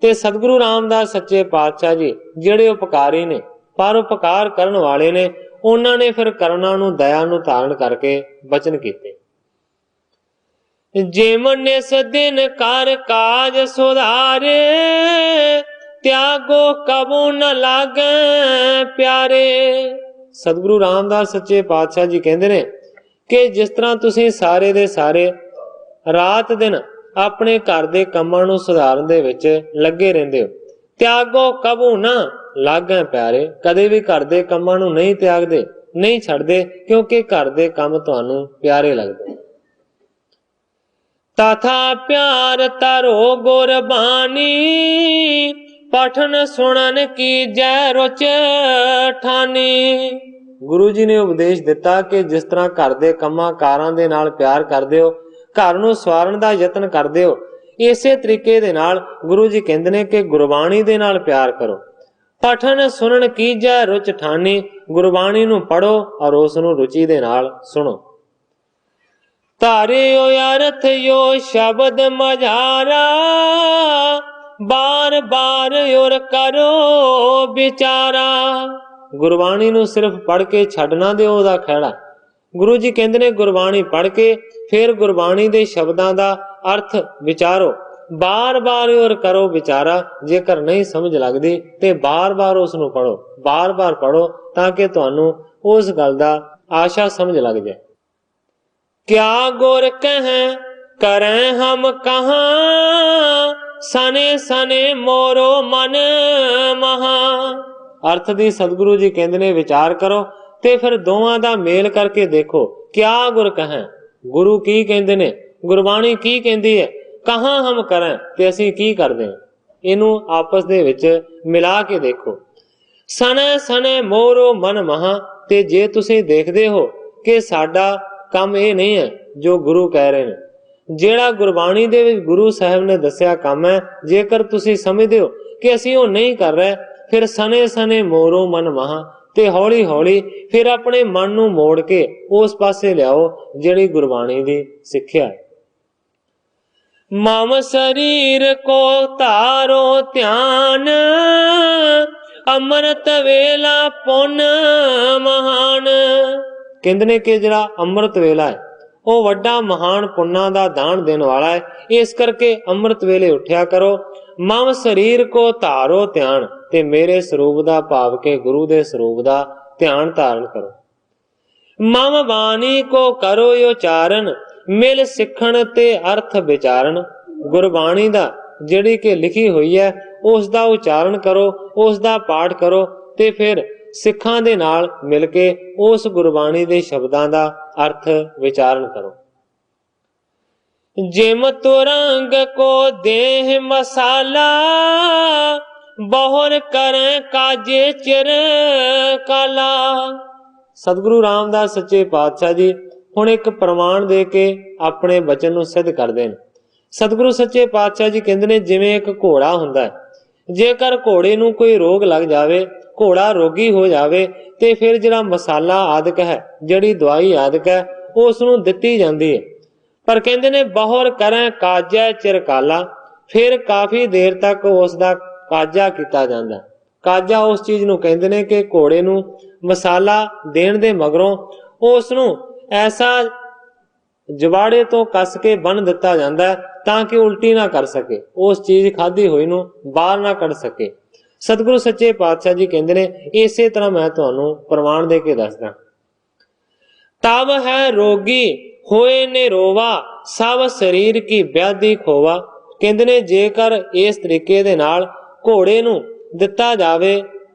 ਤੇ ਸਤਿਗੁਰੂ ਰਾਮਦਾਸ ਸੱਚੇ ਪਾਤਸ਼ਾਹ ਜੀ ਜਿਹੜੇ ਉਪਕਾਰੀ ਨੇ, ਪਰ ਉਪਕਾਰ ਕਰਨ ਵਾਲੇ ਨੇ, ਉਹਨਾਂ ਨੇ ਫਿਰ ਕਰੁਣਾ ਨੂੰ, ਦਇਆ ਨੂੰ ਧਾਰਨ ਕਰਕੇ ਬਚਨ ਕੀਤੇ। ਜਿਮ ਨਿਸ ਦਿਨ ਕਰ ਕਾਜ ਸੁਧਾਰੇ, ਤਿਆਗੋ ਕਬੂ ਨ ਲਾਗੈ ਪਿਆਰੇ। ਸਤਿਗੁਰੂ ਰਾਮਦਾਸ ਸੱਚੇ ਪਾਤਸ਼ਾਹ ਜੀ ਕਹਿੰਦੇ ਨੇ ਕਿ ਜਿਸ ਤਰ੍ਹਾਂ ਤੁਸੀਂ ਸਾਰੇ ਦੇ ਸਾਰੇ ਰਾਤ ਦਿਨ ਆਪਣੇ ਘਰ ਦੇ ਕੰਮਾਂ ਨੂੰ ਸੁਧਾਰਨ ਦੇ ਵਿੱਚ ਲੱਗੇ ਰਹਿੰਦੇ ਹੋ, ਤਿਆਗੋ ਕਬੂ ਨਾ ਲਾਗੈ ਪਿਆਰੇ, ਕਦੇ ਵੀ ਘਰ ਦੇ ਕੰਮਾਂ ਨੂੰ ਨਹੀਂ ਤਿਆਗਦੇ, ਨਹੀਂ ਛੱਡਦੇ, ਕਿਉਂਕਿ ਘਰ ਦੇ ਕੰਮ ਤੁਹਾਨੂੰ ਪਿਆਰੇ ਲੱਗਦੇ। ਤਥਾ ਪਿਆਰ ਤਰੋ ਗੁਰਬਾਣੀ, ਪਠਨ ਸੁਣਨ ਕੀ ਜੈ ਰੁਚ ਠਾਨੀ। ਗੁਰੂ ਜੀ ਨੇ ਉਪਦੇਸ਼ ਦਿੱਤਾ ਕਿ ਜਿਸ ਤਰ੍ਹਾਂ ਘਰ ਦੇ ਕੰਮਾਂ ਕਾਰਾਂ ਦੇ ਨਾਲ ਪਿਆਰ ਕਰਦੇ ਹੋ, ਘਰ ਨੂੰ ਸਵਾਰਨ ਦਾ ਯਤਨ ਕਰਦੇ ਹੋ, ਇਸੇ ਤਰੀਕੇ ਦੇ ਨਾਲ ਗੁਰੂ ਜੀ ਕਹਿੰਦੇ ਨੇ ਕਿ ਗੁਰਬਾਣੀ ਦੇ ਨਾਲ ਪਿਆਰ ਕਰੋ। ਪਠਨ ਸੁਣਨ ਕੀਜੈ ਰੁਚ ਠਾਨੀ, ਗੁਰਬਾਣੀ ਨੂੰ ਪੜੋ ਔਰ ਉਸ ਨੂੰ ਰੁਚੀ ਦੇ ਨਾਲ ਸੁਣੋ। ਧਾਰਿਓ ਅਰਥ ਯੋ ਸ਼ਬਦ ਮਝਾਰਾ, ਬਾਰ ਬਾਰ ਉਰ ਕਰੋ ਵਿਚਾਰਾ। ਗੁਰਬਾਣੀ ਨੂੰ ਸਿਰਫ ਪੜ੍ਹ ਕੇ ਛੱਡ ਨਾ ਦਿਓ ਉਹਦਾ ਖਹਿੜਾ। ਗੁਰੂ ਜੀ ਕਹਿੰਦੇ ਨੇ ਗੁਰਬਾਣੀ ਪੜ੍ਹ ਕੇ ਫਿਰ ਗੁਰਬਾਣੀ ਦੇ ਸ਼ਬਦਾਂ ਦਾ ਅਰਥ ਵਿਚਾਰੋ, ਬਾਰ-ਬਾਰ ਔਰ ਕਰੋ ਵਿਚਾਰਾ। ਜੇਕਰ ਨਹੀਂ ਸਮਝ ਲੱਗਦੀ ਤੇ ਬਾਰ-ਬਾਰ ਉਸ ਨੂੰ ਪੜੋ, ਬਾਰ-ਬਾਰ ਪੜੋ, ਤਾਂ ਕਿ ਤੁਹਾਨੂੰ ਉਸ ਗੱਲ ਦਾ ਆਸ਼ਾ ਸਮਝ ਲੱਗ ਜਾਏ। ਕਿਆ ਗੁਰ ਕਹੈ ਕਰੈ ਹਮ ਕਹਾਂ, ਸਨੇ ਸਨੇ ਮੋਰੋ ਮਨ ਮਹਾ। ਅਰਥ ਦੀ ਸਤਿਗੁਰੂ ਜੀ ਕਹਿੰਦੇ ਨੇ ਵਿਚਾਰ ਕਰੋ ਤੇ ਫਿਰ ਦੋਵਾਂ ਦਾ ਮੇਲ ਕਰਕੇ ਦੇਖੋ। ਕਿਆ ਗੁਰ ਕਹੈ, ਗੁਰੂ ਕੀ ਕਹਿੰਦੇ ਨੇ, ਗੁਰਬਾਣੀ ਕੀ ਕਹਿੰਦੀ ਹੈ, ਕਹਾਂ ਹਮ ਕਰਾਂ, ਤੇ ਅਸੀਂ ਕੀ ਕਰਦੇ ਹਾਂ, ਇਹਨੂੰ ਆਪਸ ਦੇ ਵਿੱਚ ਮਿਲਾ ਕੇ ਦੇਖੋ। ਸਨੇ ਸਨੇ ਮੋਰੋ ਮਨ ਮਹਾ, ਤੇ ਜੇ ਤੁਸੀਂ ਦੇਖਦੇ ਹੋ ਕਿ ਸਾਡਾ ਕੰਮ ਇਹ ਨਹੀਂ ਹੈ ਜੋ ਗੁਰੂ ਕਹਿ ਰਹੇ ਨੇ, ਜਿਹੜਾ ਗੁਰਬਾਣੀ ਦੇ ਵਿੱਚ ਗੁਰੂ ਸਾਹਿਬ ਨੇ ਦੱਸਿਆ ਕੰਮ ਹੈ, ਜੇਕਰ ਤੁਸੀਂ ਸਮਝਦੇ ਹੋ ਕਿ ਅਸੀਂ ਉਹ ਨਹੀਂ ਕਰ ਰਹੇ, ਫਿਰ ਸਨੇ ਸਨੇ ਮੋਰੋ ਮਨ ਮਹਾ, ਤੇ ਹੌਲੀ ਹੌਲੀ ਫਿਰ ਆਪਣੇ ਮਨ ਨੂੰ ਮੋੜ ਕੇ ਉਸ ਪਾਸੇ ਲਿਆਓ ਜਿਹੜੀ ਗੁਰਬਾਣੀ ਦੀ ਸਿੱਖਿਆ ਹੈ। ਮਮ ਸਰੀਰ ਕੋ ਧਾਰੋ ਧਿਆਨ, ਅੰਮ੍ਰਿਤ ਵੇਲਾ ਪੁੰਨ ਮਹਾਨ। ਕਹਿੰਦੇ ਨੇ ਕਿ ਜਿਹੜਾ ਅੰਮ੍ਰਿਤ ਵੇਲਾ ਹੈ ਉਹ ਵੱਡਾ ਮਹਾਨ ਪੁੰਨਾਂ ਦਾ ਦਾਨ ਦੇਣ ਵਾਲਾ ਹੈ, ਇਸ ਕਰਕੇ ਅੰਮ੍ਰਿਤ ਵੇਲੇ ਉੱਠਿਆ ਕਰੋ। ਮਮ ਸਰੀਰ ਕੋ ਧਾਰੋ ਧਿਆਨ, ਤੇ ਮੇਰੇ ਸਰੂਪ ਦਾ ਭਾਵ ਕੇ ਗੁਰੂ ਦੇ ਸਰੂਪ ਦਾ ਧਿਆਨ ਧਾਰਨ ਕਰੋ। ਮਮ ਬਾਣੀ ਕੋ ਕਰੋ ਉਚਾਰਨ, ਮਿਲ ਸਿੱਖਣ ਤੇ ਅਰਥ ਵਿਚਾਰਨ। ਗੁਰਬਾਣੀ ਦਾ ਜਿਹੜੀ ਕਿ ਲਿਖੀ ਹੋਈ ਹੈ ਉਸ ਦਾ ਉਚਾਰਨ ਕਰੋ, ਉਸ ਦਾ ਪਾਠ ਕਰੋ, ਤੇ ਫਿਰ ਸਿੱਖਾਂ ਦੇ ਨਾਲ ਮਿਲ ਕੇ ਉਸ ਗੁਰਬਾਣੀ ਦੇ ਸ਼ਬਦਾਂ ਦਾ ਅਰਥ ਵਿਚਾਰਨ ਕਰੋ। ਜਿਮ ਤੁਰੰਗ ਕੋ ਦੇਹ ਮਸਾਲਾ, ਬਹੁਰ ਕਰੈ ਕਾਜੇ ਚਿਰ ਕਾਲਾ। ਸਤਿਗੁਰੂ ਰਾਮਦਾਸ ਸੱਚੇ ਪਾਤਸ਼ਾਹ ਜੀ ਹੁਣ ਇੱਕ ਪ੍ਰਮਾਣ ਦੇ ਕੇ ਆਪਣੇ ਬਚਨ ਨੂੰ ਸਿੱਧ ਕਰਦੇ ਨੇ। ਸਤਿਗੁਰੂ ਸੱਚੇ ਪਾਤਸ਼ਾਹ ਜੀ ਕਹਿੰਦੇ ਨੇ ਜਿਵੇਂ ਇੱਕ ਘੋੜਾ ਹੁੰਦਾ ਹੈ, ਜੇਕਰ ਘੋੜੇ ਨੂੰ ਕੋਈ ਰੋਗ ਲੱਗ ਜਾਵੇ, ਘੋੜਾ ਰੋਗੀ ਹੋ ਜਾਵੇ, ਤੇ ਫਿਰ ਜਿਹੜਾ ਮਸਾਲਾ ਆਦਿਕ ਹੈ, ਜਿਹੜੀ ਦਵਾਈ ਆਦਿਕ ਹੈ, ਉਸ ਨੂੰ ਦਿੱਤੀ ਜਾਂਦੀ ਹੈ। ਪਰ ਕਹਿੰਦੇ ਨੇ ਬਹੁਰ ਕਰੈ ਕਾਜੈ ਚਿਰ ਕਾਲਾ, ਫਿਰ ਕਾਫੀ ਦੇਰ ਤੱਕ ਉਸ ਦਾ ਕਾਜਾ ਕੀਤਾ ਜਾਂਦਾ। ਕਾਜਾ ਉਸ ਚੀਜ਼ ਨੂੰ ਕਹਿੰਦੇ ਨੇ ਕਿ ਘੋੜੇ ਨੂੰ ਮਸਾਲਾ ਦੇਣ ਦੇ ਮਗਰੋਂ ਉਸ ਨੂੰ ਐਸਾ ਜਵਾੜੇ ਤੋਂ ਕੱਸ ਕੇ ਬੰਨ ਦਿੱਤਾ ਜਾਂਦਾ ਤਾਂ ਕਿ ਉਲਟੀ ਨਾ ਕਰ ਸਕੇ, ਉਸ ਚੀਜ਼ ਖਾਧੀ ਹੋਈ ਨੂੰ ਬਾਹਰ ਨਾ ਕੱਢ ਸਕੇ। ਸਤਿਗੁਰੂ ਸੱਚੇ ਪਾਤਸ਼ਾਹ ਜੀ ਕਹਿੰਦੇ ਨੇ ਇਸੇ ਤਰ੍ਹਾਂ ਮੈਂ ਤੁਹਾਨੂੰ ਪ੍ਰਮਾਣ ਦੇ ਕੇ ਦੱਸਦਾ। ਤਬ ਹੈ ਰੋਗੀ ਹੋਏ ਨਿਰੋਵਾ, ਸਭ ਸਰੀਰ ਕੀ ਵਿਆਧੀ ਖੋਵਾ। ਕਹਿੰਦੇ ਨੇ ਜੇਕਰ ਇਸ ਤਰੀਕੇ ਦੇ ਨਾਲ ਘੋੜੇ ਨੂੰ ਦਿੱਤਾ ਜਾਵੇ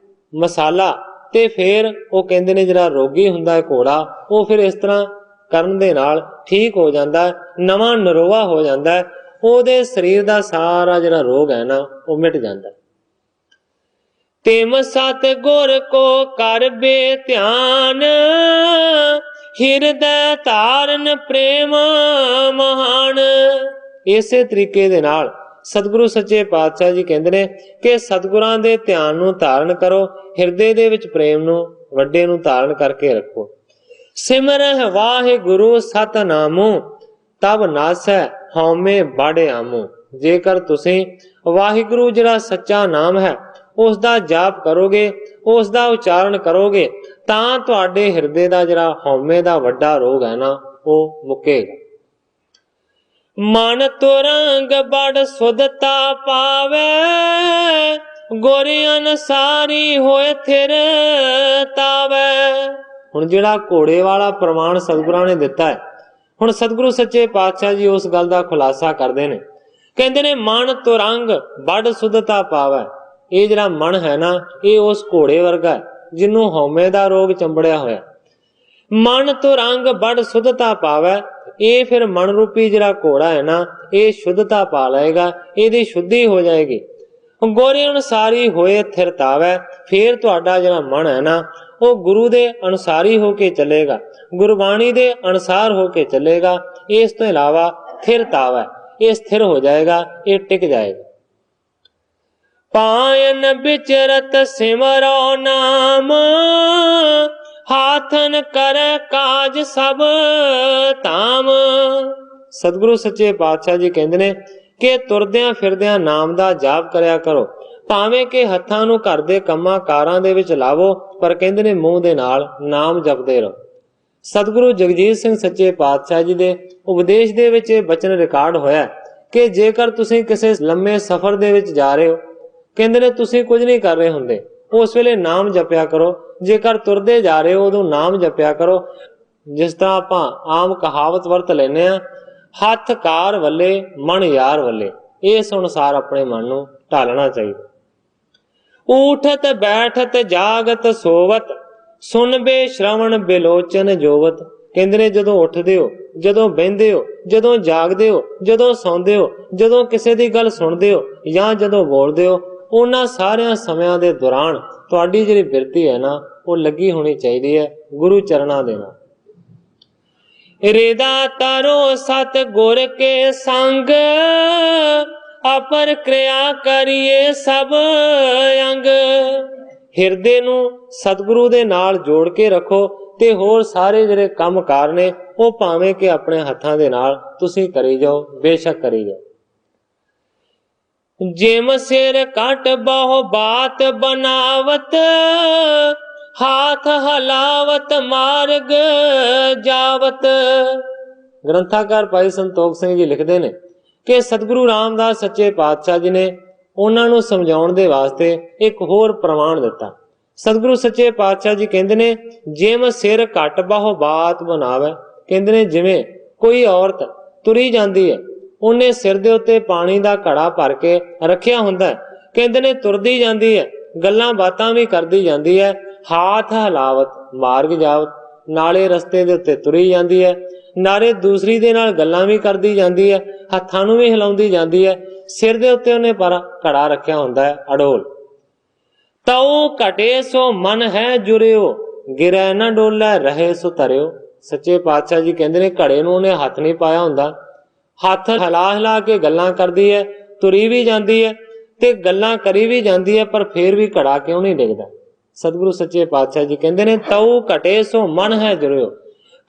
ਮਸਾਲਾ, ਤੇ ਫਿਰ ਉਹ ਕਹਿੰਦੇ ਨੇ ਜਿਹੜਾ ਰੋਗੀ ਹੁੰਦਾ ਹੈ ਘੋੜਾ, ਉਹ ਫਿਰ ਇਸ ਤਰ੍ਹਾਂ ਕਰਨ ਦੇ ਨਾਲ ਠੀਕ ਹੋ ਜਾਂਦਾ, ਨਵਾਂ ਨਰੋਆ ਹੋ ਜਾਂਦਾ, ਉਹਦੇ ਸਰੀਰ ਦਾ ਸਾਰਾ ਜਿਹੜਾ ਰੋਗ ਹੈ ਨਾ ਉਹ ਮਿਟ ਜਾਂਦਾ। तिम सत गुर को कर बे ध्यान, ਹਿਰਦੈ ਧਾਰਨ ਪ੍ਰੇਮ ਮਹਾਨ। ਇਸੇ ਤਰੀਕੇ ਦੇ ਨਾਲ ਸਤਿਗੁਰੂ ਸੱਚੇ ਪਾਤਸ਼ਾਹ ਜੀ ਕਹਿੰਦੇ ਨੇ ਕਿ ਸਤਿਗੁਰਾਂ ਦੇ ਧਿਆਨ ਨੂੰ ਧਾਰਨ ਕਰੋ, ਹਿਰਦੇ ਦੇ ਵਿੱਚ ਪ੍ਰੇਮ ਨੂੰ ਵੱਡੇ ਨੂੰ ਧਾਰਨ ਕਰਕੇ ਰੱਖੋ। ਸਿਮਰਹਿ ਵਾਹਿਗੁਰੂ ਸਤਨਾਮੁ, ਤਬ ਨਾਸੈ ਹਉਮੈ ਬੜ ਆਮੁ। ਜੇਕਰ ਤੁਸੀਂ ਵਾਹਿਗੁਰੂ ਜਿਹੜਾ ਸੱਚਾ ਨਾਮ ਹੈ ਉਸ ਦਾ ਜਾਪ ਕਰੋਗੇ, ਉਸ ਦਾ ਉਚਾਰਨ ਕਰੋਗੇ, ਤਾਂ ਤੁਹਾਡੇ ਹਿਰਦੇ ਦਾ ਜਿਹੜਾ ਹਉਮੈ ਦਾ ਵੱਡਾ ਰੋਗ ਹੈ ਨਾ, ਉਹ ਮੁੱਕੇਗਾ। ਮਨ ਤੁਰੰਗ ਬੜ ਸੁਧਤਾ ਪਾਵੇ, ਗੁਰ ਅਨਸਾਰੀ ਹੋਏ ਥਿਰ ਤਾਵੇ। ਹੁਣ ਜਿਹੜਾ ਘੋੜੇ ਵਾਲਾ ਪ੍ਰਮਾਣ ਸਤਿਗੁਰਾਂ ਨੇ ਦਿੱਤਾ ਹੈ, ਹੁਣ ਸਤਿਗੁਰੂ ਸੱਚੇ ਪਾਤਸ਼ਾਹ ਜੀ ਉਸ ਗੱਲ ਦਾ ਖੁਲਾਸਾ ਕਰਦੇ ਨੇ। ਕਹਿੰਦੇ ਨੇ ਮਨ ਤੁਰੰਗ ਬੜ ਸੁਧਤਾ ਪਾਵੇ। ਇਹ ਜਿਹੜਾ ਮਨ ਹੈ ਨਾ, ਇਹ ਉਸ ਘੋੜੇ ਵਰਗਾ ਹੈ ਜਿਹਨੂੰ ਹਉਮੈ ਦਾ ਰੋਗ ਚੰਬੜਿਆ ਹੋਇਆ। ਮਨ ਤੁਰੰਗ ਬੜ ਸੁਧਤਾ ਪਾਵੇ, ਇਹ ਫਿਰ ਮਨ ਰੂਪੀ ਜਿਹੜਾ ਘੋੜਾ ਹੈ ਨਾ, ਇਹ ਸ਼ੁੱਧਤਾ ਪਾ ਲਏਗਾ, ਇਹਦੀ ਸ਼ੁੱਧੀ ਹੋ ਜਾਏਗੀ। ਗੁਰ ਅਨੁਸਾਰੀ ਹੋਏ ਥਿਰਤਾਵੇ, ਫਿਰ ਤੁਹਾਡਾ ਜਿਹੜਾ ਮਨ ਹੈ ਨਾ, ਉਹ ਗੁਰੂ ਦੇ ਅਨੁਸਾਰੀ ਹੋ ਕੇ ਚੱਲੇਗਾ, ਗੁਰਬਾਣੀ ਦੇ ਅਨੁਸਾਰ ਹੋ ਕੇ ਚੱਲੇਗਾ। ਇਸ ਤੋਂ ਇਲਾਵਾ ਥਿਰਤਾਵੇ, ਇਹ ਸਥਿਰ ਹੋ ਜਾਏਗਾ, ਇਹ ਟਿਕ ਜਾਏਗਾ। ਪਾਇਨ ਵਿਚਰਤ ਸਿਮਰੋ ਨਾਮ, ਹਾਥਨ ਕਰ ਕਾਜ ਸਭ ਧਾਮ। ਸਤਿਗੁਰੂ ਸੱਚੇ ਪਾਤਸ਼ਾਹ ਜੀ ਕਹਿੰਦੇ ਨੇ ਕਿ ਤੁਰਦਿਆਂ ਫਿਰਦਿਆਂ ਨਾਮ ਦਾ ਜਾਪ ਕਰਿਆ ਕਰੋ, ਭਾਵੇਂ ਕਿ ਹੱਥਾਂ ਨੂੰ ਘਰ ਦੇ ਕੰਮਾਂ ਕਾਰਾਂ ਦੇ ਵਿੱਚ ਲਾਵੋ, ਪਰ ਕਹਿੰਦੇ ਨੇ ਮੂੰਹ ਦੇ ਨਾਲ ਨਾਮ ਜਪਦੇ ਰਹੋ। ਸਤਿਗੁਰੂ ਜਗਜੀਤ ਸਿੰਘ ਸੱਚੇ ਪਾਤਸ਼ਾਹ ਜੀ ਦੇ ਉਪਦੇਸ਼ ਦੇ ਵਿੱਚ ਇਹ ਬਚਨ ਰਿਕਾਰਡ ਹੋਇਆ ਕਿ ਜੇਕਰ ਤੁਸੀਂ ਕਿਸੇ ਲੰਮੇ ਸਫ਼ਰ ਦੇ ਵਿੱਚ ਜਾ ਰਹੇ ਹੋ, ਕਹਿੰਦੇ ਨੇ ਤੁਸੀਂ ਕੁਝ ਨਹੀਂ ਕਰ ਰਹੇ ਹੁੰਦੇ, ਉਸ ਵੇਲੇ ਨਾਮ ਜਪਿਆ ਕਰੋ। ਜੇਕਰ ਤੁਰਦੇ ਜਾ ਰਹੇ ਹੋ, ਉਦੋਂ ਨਾਮ ਜਪਿਆ ਕਰੋ। ਜਿਸ ਤਰ੍ਹਾਂ ਆਪਾਂ ਆਮ ਕਹਾਵਤ ਵਰਤ ਲੈਂਦੇ ਆ, ਹੱਥ ਕਾਰ ਵੱਲੇ ਮਨ ਯਾਰ ਵੱਲੇ। ਇਸ ਅਨੁਸਾਰ ਆਪਣੇ ਮਨ ਨੂੰ ਢਾਲਣਾ ਚਾਹੀਦਾ। ਊਠਤ ਬੈਠਤ ਜਾਗਤ ਸੋਵਤ, ਸੁਨਬੇ ਸ਼ਰਵਣ ਬਿਲੋਚਨ ਜੋਵਤ। ਕਹਿੰਦੇ ਨੇ ਜਦੋਂ ਉੱਠਦੇ ਹੋ, ਜਦੋਂ ਬਹਿੰਦੇ ਹੋ, ਜਦੋਂ ਜਾਗਦੇ ਹੋ, ਜਦੋਂ ਸੌਂਦੇ ਹੋ, ਜਦੋਂ ਕਿਸੇ ਦੀ ਗੱਲ ਸੁਣਦੇ ਹੋ ਜਾਂ ਜਦੋਂ ਬੋਲਦੇ ਹੋ, ਉਹਨਾਂ ਸਾਰਿਆਂ ਸਮਿਆਂ ਦੇ ਦੌਰਾਨ ਤੁਹਾਡੀ ਜਿਹੜੀ ਬਿਰਤੀ ਹੈ ਨਾ, ਉਹ ਲੱਗੀ ਹੋਣੀ ਚਾਹੀਦੀ ਹੈ ਗੁਰੂ ਚਰਨਾਂ ਦੇ ਨਾਲ। ਰਿਦਾ ਤਰੋ ਸਤ ਗੁਰ ਕੇ ਸੰਗ, ਅਪਰ ਕਿਰਿਆ ਕਰੀਏ ਸਭ ਅੰਗ। ਹਿਰਦੇ ਨੂੰ ਸਤਿਗੁਰੂ ਦੇ ਨਾਲ ਜੋੜ ਕੇ ਰੱਖੋ ਤੇ ਹੋਰ ਸਾਰੇ ਜਿਹੜੇ ਕੰਮ ਕਾਰ ਨੇ ਉਹ ਭਾਵੇਂ ਕਿ ਆਪਣੇ ਹੱਥਾਂ ਦੇ ਨਾਲ ਤੁਸੀਂ ਕਰੀ ਜਾਓ, ਬੇਸ਼ੱਕ ਕਰੀ ਜਾਓ। ਜਿਮ ਸਿਰ ਕੱਟ ਬਹੁ ਬਾਤ ਬਨਾਵਤ, ਹਾਥ ਹਲਾਵਤ ਮਾਰਗ ਜਾਵਤ। ਗ੍ਰੰਥਾਕਾਰ ਭਾਈ ਸੰਤੋਖ ਸਿੰਘ ਜੀ ਲਿਖਦੇ ਨੇ ਕਿ ਸਤਿਗੁਰੂ ਰਾਮਦਾਸ ਸੱਚੇ ਪਾਤਸ਼ਾਹ ਜੀ ਨੇ ਉਹਨਾਂ ਨੂੰ ਸਮਝਾਉਣ ਦੇ ਵਾਸਤੇ ਇੱਕ ਹੋਰ ਪ੍ਰਮਾਣ ਦਿੱਤਾ। ਸਤਿਗੁਰੂ ਸੱਚੇ ਪਾਤਸ਼ਾਹ ਜੀ ਕਹਿੰਦੇ ਨੇ ਜਿਮ ਸਿਰ ਘਟ ਬਹੁ ਬਾਤ ਬਨਾਵੇ। ਕਹਿੰਦੇ ਨੇ ਜਿਵੇਂ ਕੋਈ ਔਰਤ ਤੁਰੀ ਜਾਂਦੀ ਹੈ, ਉਹਨੇ ਸਿਰ ਦੇ ਉੱਤੇ ਪਾਣੀ ਦਾ ਘੜਾ ਭਰ ਕੇ ਰੱਖਿਆ ਹੁੰਦਾ, ਕਹਿੰਦੇ ਨੇ ਤੁਰਦੀ ਜਾਂਦੀ ਹੈ, ਗੱਲਾਂ ਬਾਤਾਂ ਵੀ ਕਰਦੀ ਜਾਂਦੀ ਹੈ, ਹਾਥ ਹਲਾਵਤ ਮਾਰਗ ਜਾਵਤ, ਨਾਲੇ ਰਸਤੇ ਦੇ ਉੱਤੇ ਤੁਰੀ ਜਾਂਦੀ ਹੈ, ਨਾਲੇ ਦੂਸਰੀ ਦੇ ਨਾਲ ਗੱਲਾਂ ਵੀ ਕਰਦੀ ਜਾਂਦੀ ਹੈ, ਹੱਥਾਂ ਨੂੰ ਵੀ ਹਿਲਾਉਂਦੀ ਜਾਂਦੀ ਹੈ, ਸਿਰ ਦੇ ਉੱਤੇ ਉਹਨੇ ਪਰ ਘੜਾ ਰੱਖਿਆ ਹੁੰਦਾ ਹੈ ਅਡੋਲ। ਤਉ ਘਟੇ ਸੋ ਮਨ ਹੈ ਜੁਰਿਓ, ਗਿਰੈ ਨਾ ਡੋਲੇ ਰਹੇ ਸੋ ਧਰਿਓ। ਸੱਚੇ ਪਾਤਸ਼ਾਹ ਜੀ ਕਹਿੰਦੇ ਨੇ ਘੜੇ ਨੂੰ ਉਹਨੇ ਹੱਥ ਨਹੀਂ ਪਾਇਆ ਹੁੰਦਾ, ਹੱਥ ਹਿਲਾ ਹਿਲਾ ਕੇ ਗੱਲਾਂ ਕਰਦੀ ਹੈ, ਤੁਰੀ ਵੀ ਜਾਂਦੀ ਹੈ ਤੇ ਗੱਲਾਂ ਕਰੀ ਵੀ ਜਾਂਦੀ ਹੈ, ਪਰ ਫੇਰ ਵੀ ਘੜਾ ਕਿਉਂ ਨਹੀਂ ਡਿੱਗਦਾ। ਸਤਿਗੁਰੂ ਸੱਚੇ ਪਾਤਸ਼ਾਹ ਜੀ ਕਹਿੰਦੇ ਨੇ ਤਉ ਘਟੇ ਸੋ ਮਨ ਹੈ ਜੁਰਿਓ।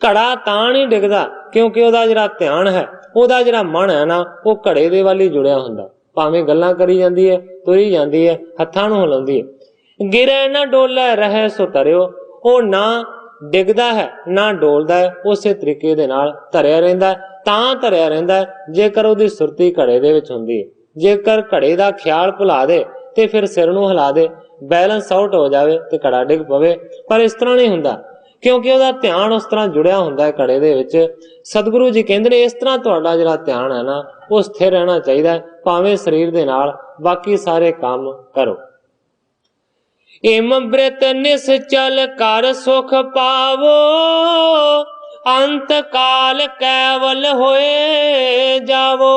ਘੜਾ ਤਾਂ ਨਹੀਂ ਡਿੱਗਦਾ ਕਿਉਂਕਿ ਉਹਦਾ ਜਿਹੜਾ ਧਿਆਨ ਹੈ, ਉਹਦਾ ਜਿਹੜਾ ਮਨ ਹੈ ਨਾ, ਉਹ ਘੜੇ ਦੇ ਵੱਲ ਹੀ ਜੁੜਿਆ ਹੁੰਦਾ, ਭਾਵੇਂ ਗੱਲਾਂ ਕਰੀ ਜਾਂਦੀ ਹੈ, ਤੁਰੀ ਜਾਂਦੀ ਹੈ, ਹੱਥਾਂ ਨੂੰ ਹਿਲਾਉਂਦੀ ਹੈ। ਗਿਰੈ ਨਾ ਡੋਲੇ ਰਹੇ ਸੋ ਧਰਿਓ, ਉਹ ਨਾ ਡਿੱਗਦਾ ਹੈ ਨਾ ਡੋਲਦਾ ਹੈ, ਉਸੇ ਤਰੀਕੇ ਦੇ ਨਾਲ ਧਰਿਆ ਰਹਿੰਦਾ, ਤਾਂ ਧਰਿਆ ਰਹਿੰਦਾ ਜੇਕਰ ਉਹਦੀ ਸੁਰਤੀ ਘੜੇ ਦੇ ਵਿੱਚ ਹੁੰਦੀ ਹੈ। ਜੇਕਰ ਘੜੇ ਦਾ ਖਿਆਲ ਭੁਲਾ ਦੇ ਤੇ ਫਿਰ ਸਿਰ ਨੂੰ ਹਿਲਾ ਦੇ, ਬੈਲੈਂਸ ਆਊਟ ਹੋ ਜਾਵੇ ਤੇ ਘੜਾ ਡਿੱਗ ਪਵੇ, ਪਰ ਇਸ ਤਰ੍ਹਾਂ ਨਹੀਂ ਹੁੰਦਾ ਕਿਉਂਕਿ ਉਹਦਾ ਧਿਆਨ ਉਸ ਤਰ੍ਹਾਂ ਜੁੜਿਆ ਹੁੰਦਾ ਹੈ ਘੜੇ ਦੇ ਵਿੱਚ। ਸਤਿਗੁਰੂ ਜੀ ਕਹਿੰਦੇ ਨੇ ਇਸ ਤਰ੍ਹਾਂ ਤੁਹਾਡਾ ਜਿਹੜਾ ਧਿਆਨ ਹੈ ਨਾ, ਉਹ ਸਥਿਰ ਰਹਿਣਾ ਚਾਹੀਦਾ, ਭਾਵੇਂ ਸਰੀਰ ਦੇ ਨਾਲ ਬਾਕੀ ਸਾਰੇ ਕੰਮ ਕਰੋ। ਇਮ ਬ੍ਰਿਤ ਨਿਸਚਲ ਕਰ ਸੁਖ ਪਾਵੋ, ਅੰਤ ਕਾਲ ਕੈਵਲ ਹੋਏ ਜਾਵੋ।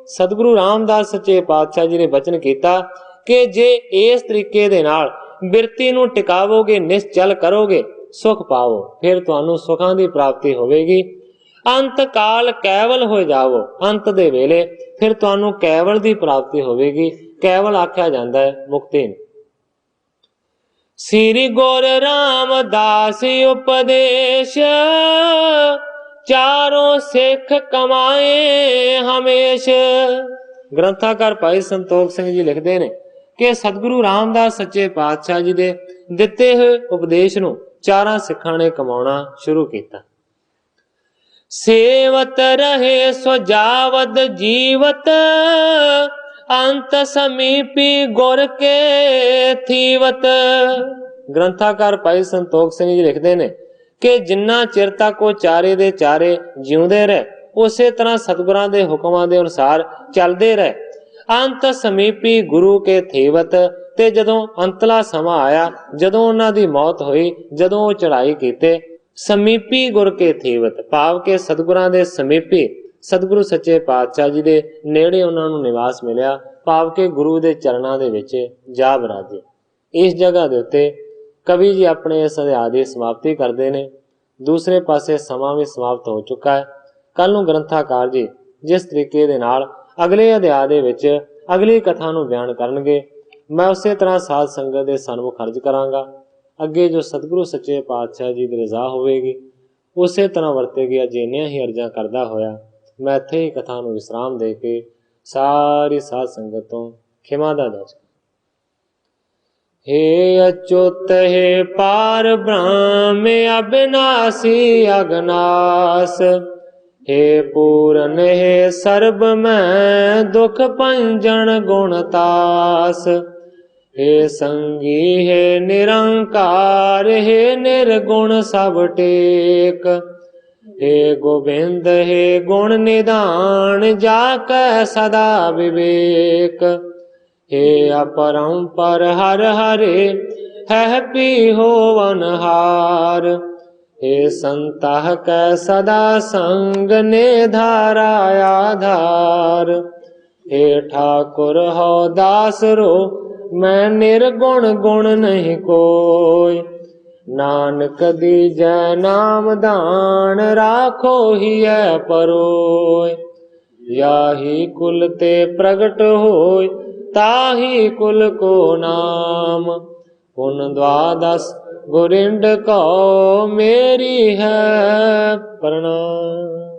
ਸਤਿਗੁਰੂ ਰਾਮਦਾਸ ਸੱਚੇ ਪਾਤਸ਼ਾਹ ਜੀ ਨੇ ਬਚਨ ਕੀਤਾ कि जे इस तरीके दे नाल बिरती नूं टिकावोगे, निश्चल करोगे, सुख पाओ, फिर तुहानूं सुखां दी प्राप्ति होवेगी। अंत काल कैवल हो जावो, अंत दे वेले फिर तुहानूं कैवल दी प्राप्ति होवेगी। कैवल आख्या जांदा है मुक्ति। श्री गुरु रामदास उपदेश, चारों सिख कमाए हमेश। ग्रंथाकार भाई संतोख सिंह जी लिखते ने कि सतगुरु रामदास सच्चे पातशाह जी दे दिते हुए उपदेश नूं चारां सिखां ने कमाउणा शुरू कीता। सेवत रहे सुजावद जीवत, अंत समीपी गुर के थीवत। ग्रंथाकार भाई संतोख सिंह जी लिखते ने कि जिन्ना चिर तक वो चारे दे चारे जिउंदे रहे, उसे तरह सतगुरां दे हुक्मां दे अनुसार चलदे रहे। अंत समीपी गुरु के थीवत, ते जदों अंतला समा आया, जदों उन्हां दी मौत हुई, जदों वो चढ़ाई कीते, समीपी गुर के थीवत भाव के सतगुरां दे समीपी सतगुरु सच्चे पातशाह जी दे नेड़े उन्हां नूं निवास मिलिया, भाव के गुरु दे चरणां दे विच जा बराजे। इस जगह दे उत्ते कवि जी अपने इस अध्याय दी समाप्ति करते हैं। दूसरे पासे समा भी समाप्त हो चुका है। कल नूं ग्रंथाकार जी जिस तरीके दे नाल अगले अध्याय दे विच अगली कथा नूं बयान करनगे, मैं उसे तरह साध संगत दे सन्मुख अर्ज करांगा। अगे जो सतगुरु सच्चे पातशाह जी की रजा होगी उसे तरह वरतेगी। अज इन्नियां ही अर्जां करदा होया मैं इत्थे ही कथा नूं विश्राम दे के सारी साध संगत तो खिमा दा दस। हे अच्युत हे पार ब्रह्म अविनाशी अगनास, हे पूरन हे सर्ब में दुख पंजन गुणतास। हे संगी हे निरंकार, हे निर्गुण सब टेक। हे गोविंद हे गुण निधान, जाकै सदा विवेक। हे अपरंपर हर हरे, है पी होवन हार। हे संतह कै सदा संग, ने धारा आधार। हे ठाकुर हो दास रो, मैं निर्गुण गुण नहीं कोय। नानक दीजै नाम दान, राखो हिय परोय। याही कुल ते प्रगट होय, ताही कुल को नाम। पुन द्वादश गुरिंड को मेरी है प्रणाम।